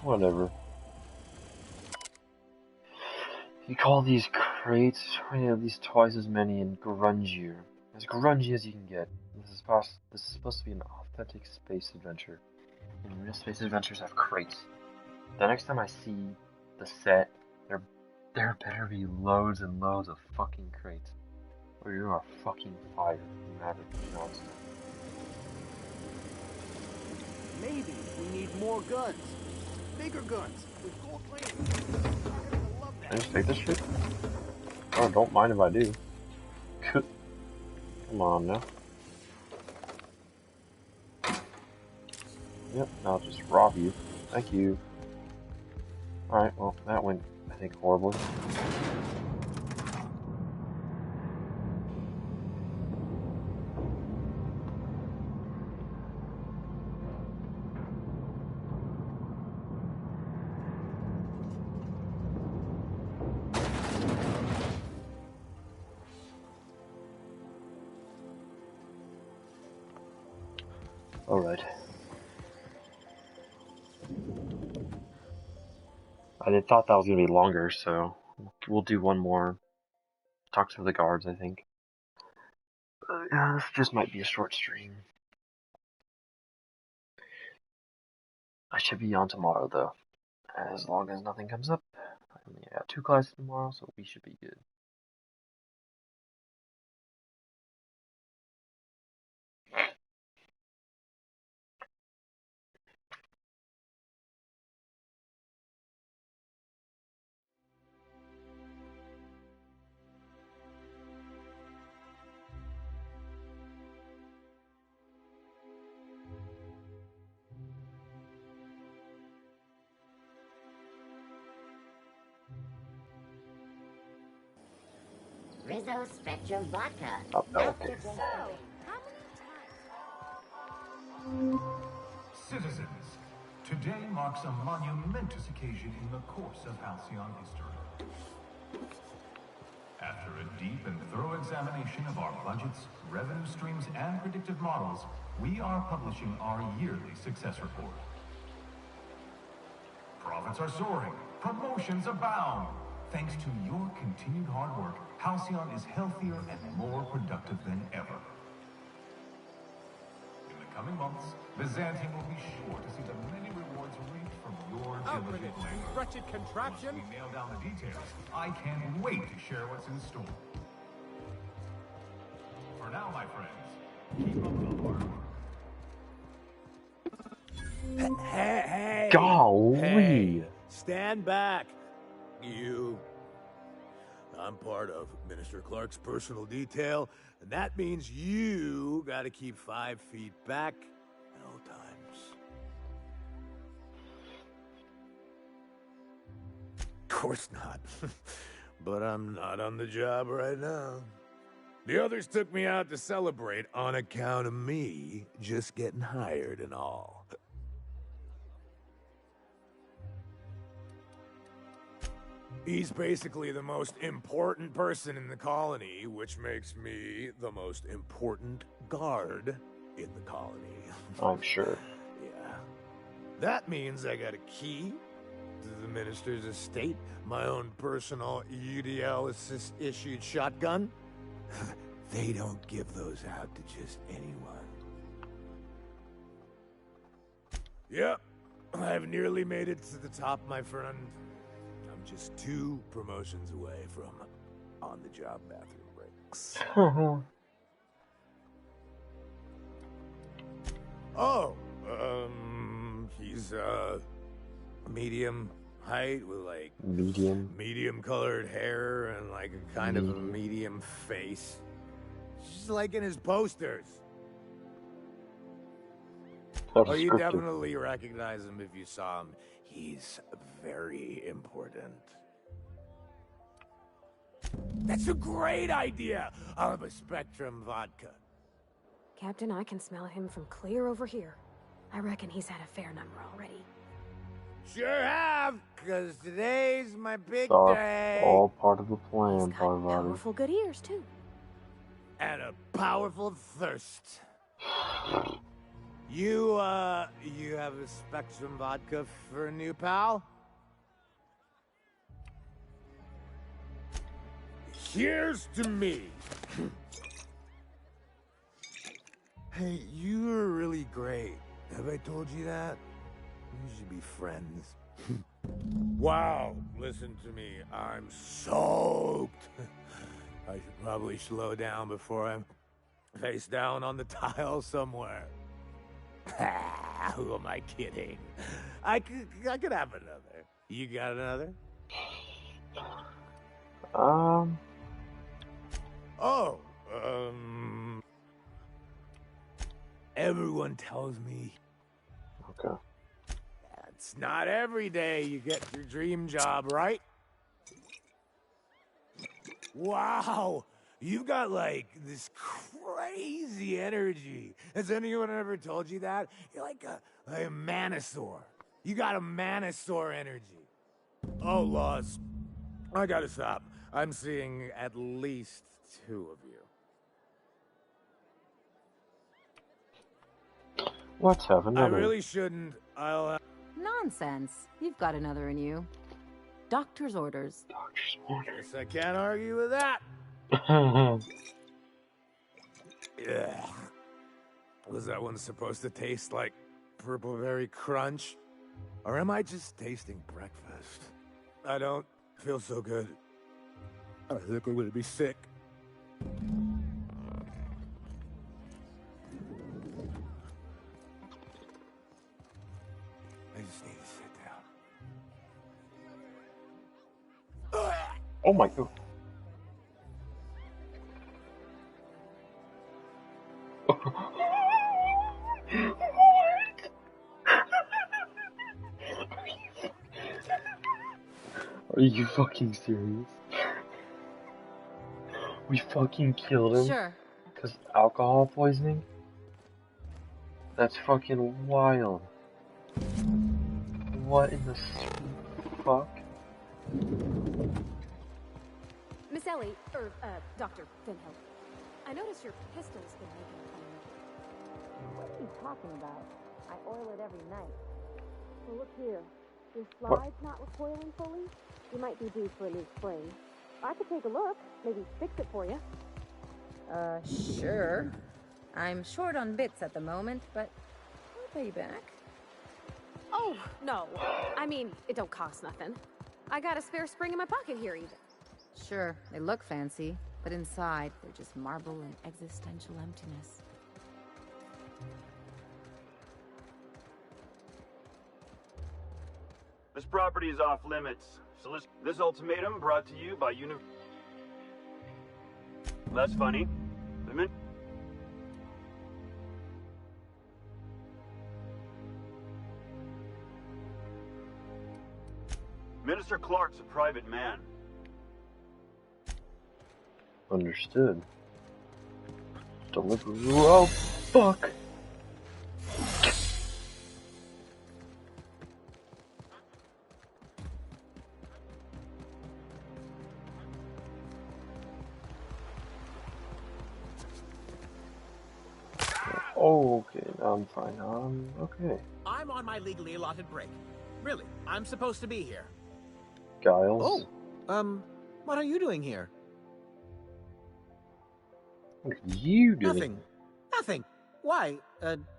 whatever. You call these crates, at least twice as many and grungier. As grungy as you can get. This is supposed to be an off authentic space adventure. And real space adventures have crates. The next time I see the set, there better be loads and loads of fucking crates. Or you are fucking fired, Maverick Johnson. Maybe we need more guns. Bigger guns with gold plating. Can I just take this shit? Oh, don't mind if I do. Come on now. Yep, I'll just rob you. Thank you. Alright, well, that went, I think, horribly. Alright. I thought that was going to be longer, so we'll do one more. Talk to the guards, I think. Yeah, this just might be a short stream. I should be on tomorrow, though. As long as nothing comes up. I only got 2 classes tomorrow, so we should be good. Rizzo Spectrum Vodka. Oh, okay. Citizens, today marks a monumentous occasion in the course of Halcyon history. After a deep and thorough examination of our budgets, revenue streams, and predictive models, we are publishing our yearly success report. Profits are soaring, promotions abound. Thanks to your continued hard work, Halcyon is healthier and more productive than ever. In the coming months, Byzantium will be sure to see the many rewards reaped from your diligent labor. You wretched contraption! Once we nail down the details, I can't wait to share what's in store. For now, my friends, keep up the hard work. Hey! Golly! Hey, stand back, you. I'm part of Minister Clark's personal detail, and that means you gotta keep 5 feet back at all times. Of course not. But I'm not on the job right now. The others took me out to celebrate on account of me just getting hired and all. He's basically the most important person in the colony, which makes me the most important guard in the colony. I'm sure. Yeah. That means I got a key to the minister's estate, my own personal UDL-issued shotgun. They don't give those out to just anyone. Yep, I've nearly made it to the top, my friend. Just 2 promotions away from on-the-job bathroom breaks. Oh, he's medium height with like medium colored hair and like a kind of a medium face, just like in his posters. Oh, you definitely recognize him if you saw him. He's very important. That's a great idea! I'll have a Spectrum vodka. Captain, I can smell him from clear over here. I reckon he's had a fair number already. Sure have, because today's my big It's day. all part of the plan, Parvati. Powerful good ears, too. And a powerful thirst. You have a Spectrum vodka for a new pal? Here's to me. Hey, you're really great. Have I told you that? We should be friends. Wow, listen to me. I'm soaked. I should probably slow down before I'm face down on the tile somewhere. Who am I kidding? I could have another. You got another? Oh, everyone tells me. Okay. It's not every day you get your dream job, right? Wow, you've got like this crazy energy. Has anyone ever told you that? You're like a Manosaur. You got a Manosaur energy. Oh, Laws, I gotta stop. I'm seeing at least 2 of you. Let's have another. I really shouldn't. I'll... Nonsense. You've got another in you. Doctor's orders. Doctor's orders. Guess I can't argue with that. Yeah. Was that one supposed to taste like Purple Berry Crunch? Or am I just tasting breakfast? I don't feel so good. I think I'm gonna be sick. I just need to sit down. Oh my god. Are you fucking serious? We fucking killed him? Sure. Because alcohol poisoning? That's fucking wild. What in the fuck? Miss Ellie, Dr. Finhill, I noticed your pistol's been making a funny noise. What are you talking about? I oil it every night. Well, look here. Your slide's not recoiling fully. You might be due for a new spring. I could take a look, maybe fix it for you. Sure. I'm short on bits at the moment, but I'll pay you back. Oh, no. I mean, it don't cost nothing. I got a spare spring in my pocket here, even. Sure, they look fancy, but inside, they're just marble and existential emptiness. This property is off limits. This ultimatum brought to you by That's funny. Minister Clark's a private man. Understood. Delivery. Oh, fuck! Oh, okay, I'm fine. Okay. I'm on my legally allotted break. Really, I'm supposed to be here. Giles? Oh, what are you doing here? What are you doing? Nothing. Nothing. Why?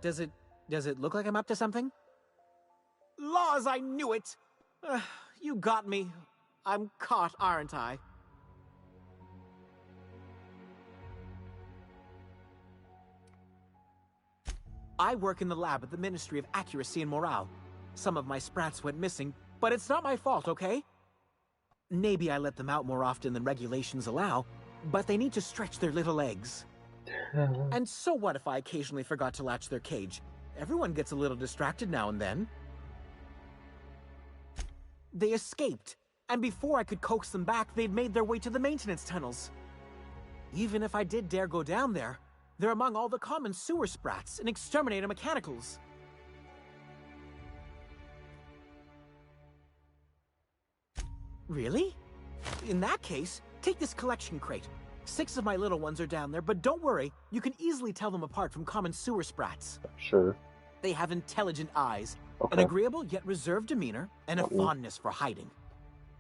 Does it look like I'm up to something? Laws, I knew it! You got me. I'm caught, aren't I? I work in the lab at the Ministry of Accuracy and Morale. Some of my sprats went missing, but it's not my fault, okay? Maybe I let them out more often than regulations allow, but they need to stretch their little legs. And so what if I occasionally forgot to latch their cage? Everyone gets a little distracted now and then. They escaped, and before I could coax them back, they'd made their way to the maintenance tunnels. Even if I did dare go down there, they're among all the common sewer sprats and exterminator mechanicals. Really? In that case, take this collection crate. 6 of my little ones are down there, but don't worry, you can easily tell them apart from common sewer sprats. Sure. They have intelligent eyes, Okay. an agreeable yet reserved demeanor, and a fondness for hiding.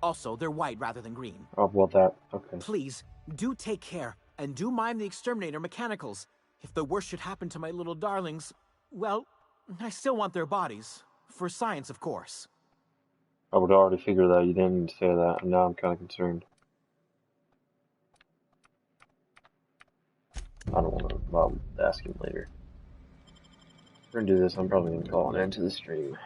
Also, they're white rather than green. Oh, well, that. Okay. Please, do take care, and do mime the exterminator mechanicals. If the worst should happen to my little darlings, well, I still want their bodies. For science, of course. I would already figure that. You didn't need to say that, and now I'm kind of concerned. I don't want to. I'll ask him later. We're gonna do this. I'm probably gonna call an end to the stream.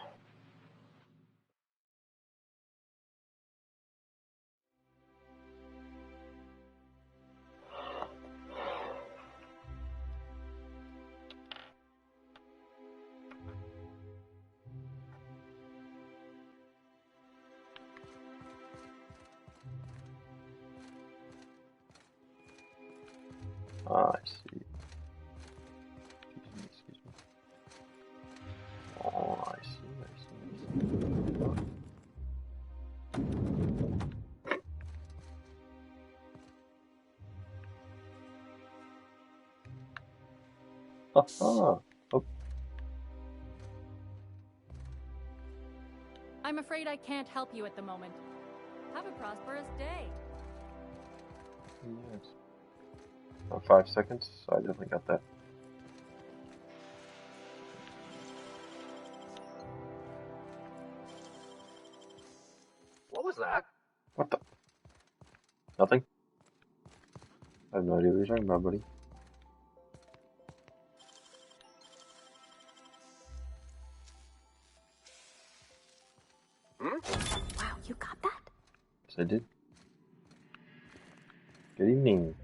Ah, I see. Excuse me. Oh, I see. Oh. I'm afraid I can't help you at the moment. Have a prosperous day. Yes. 5 seconds, so I definitely got that. What was that? What the? Nothing? I have no idea what you're talking about, buddy. Wow, you got that? Yes, I did. Good evening.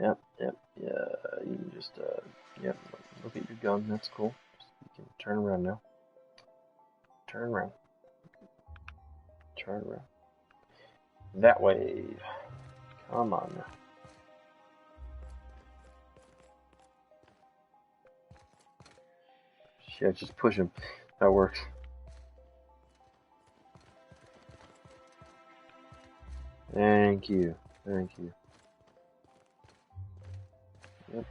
Yep, yeah, you can just, yep, look at your gun, that's cool. You can turn around now. Turn around. Turn around. That way. Come on now. Yeah, just push him. That works. Thank you. Thank you. Yep.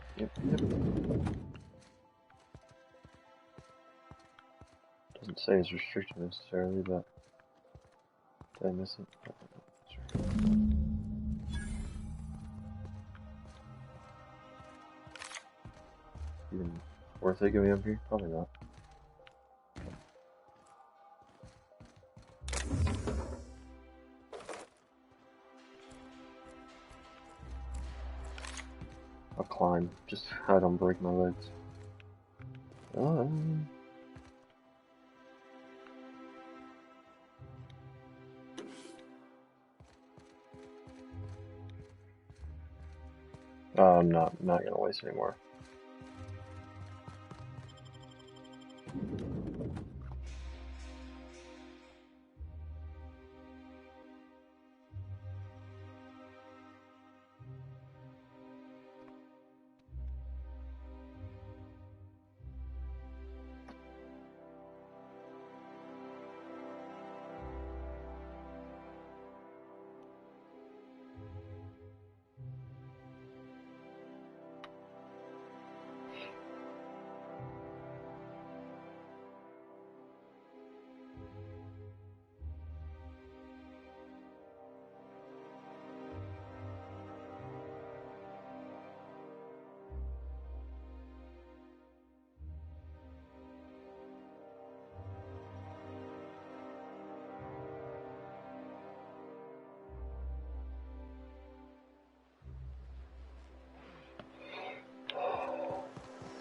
Doesn't say it's restricted necessarily, but did I miss it? Sure. Even worth it getting up here? Probably not. I'll climb, just so I don't break my legs. I'm not gonna waste any more.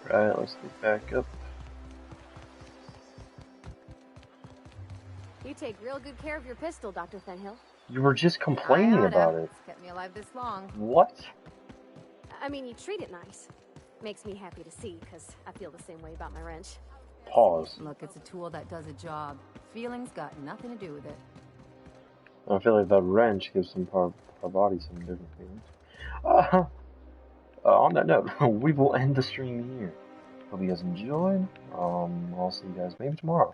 Right, let's get back up. You take real good care of your pistol, Dr. Fenhill. You were just complaining about it. It's kept me alive this long. What? I mean, you treat it nice. Makes me happy to see, because I feel the same way about my wrench. Pause. Look, it's a tool that does a job. Feelings got nothing to do with it. I feel like that wrench gives our body some different feelings. On that note, we will end the stream here. Hope you guys enjoyed. I'll see you guys maybe tomorrow.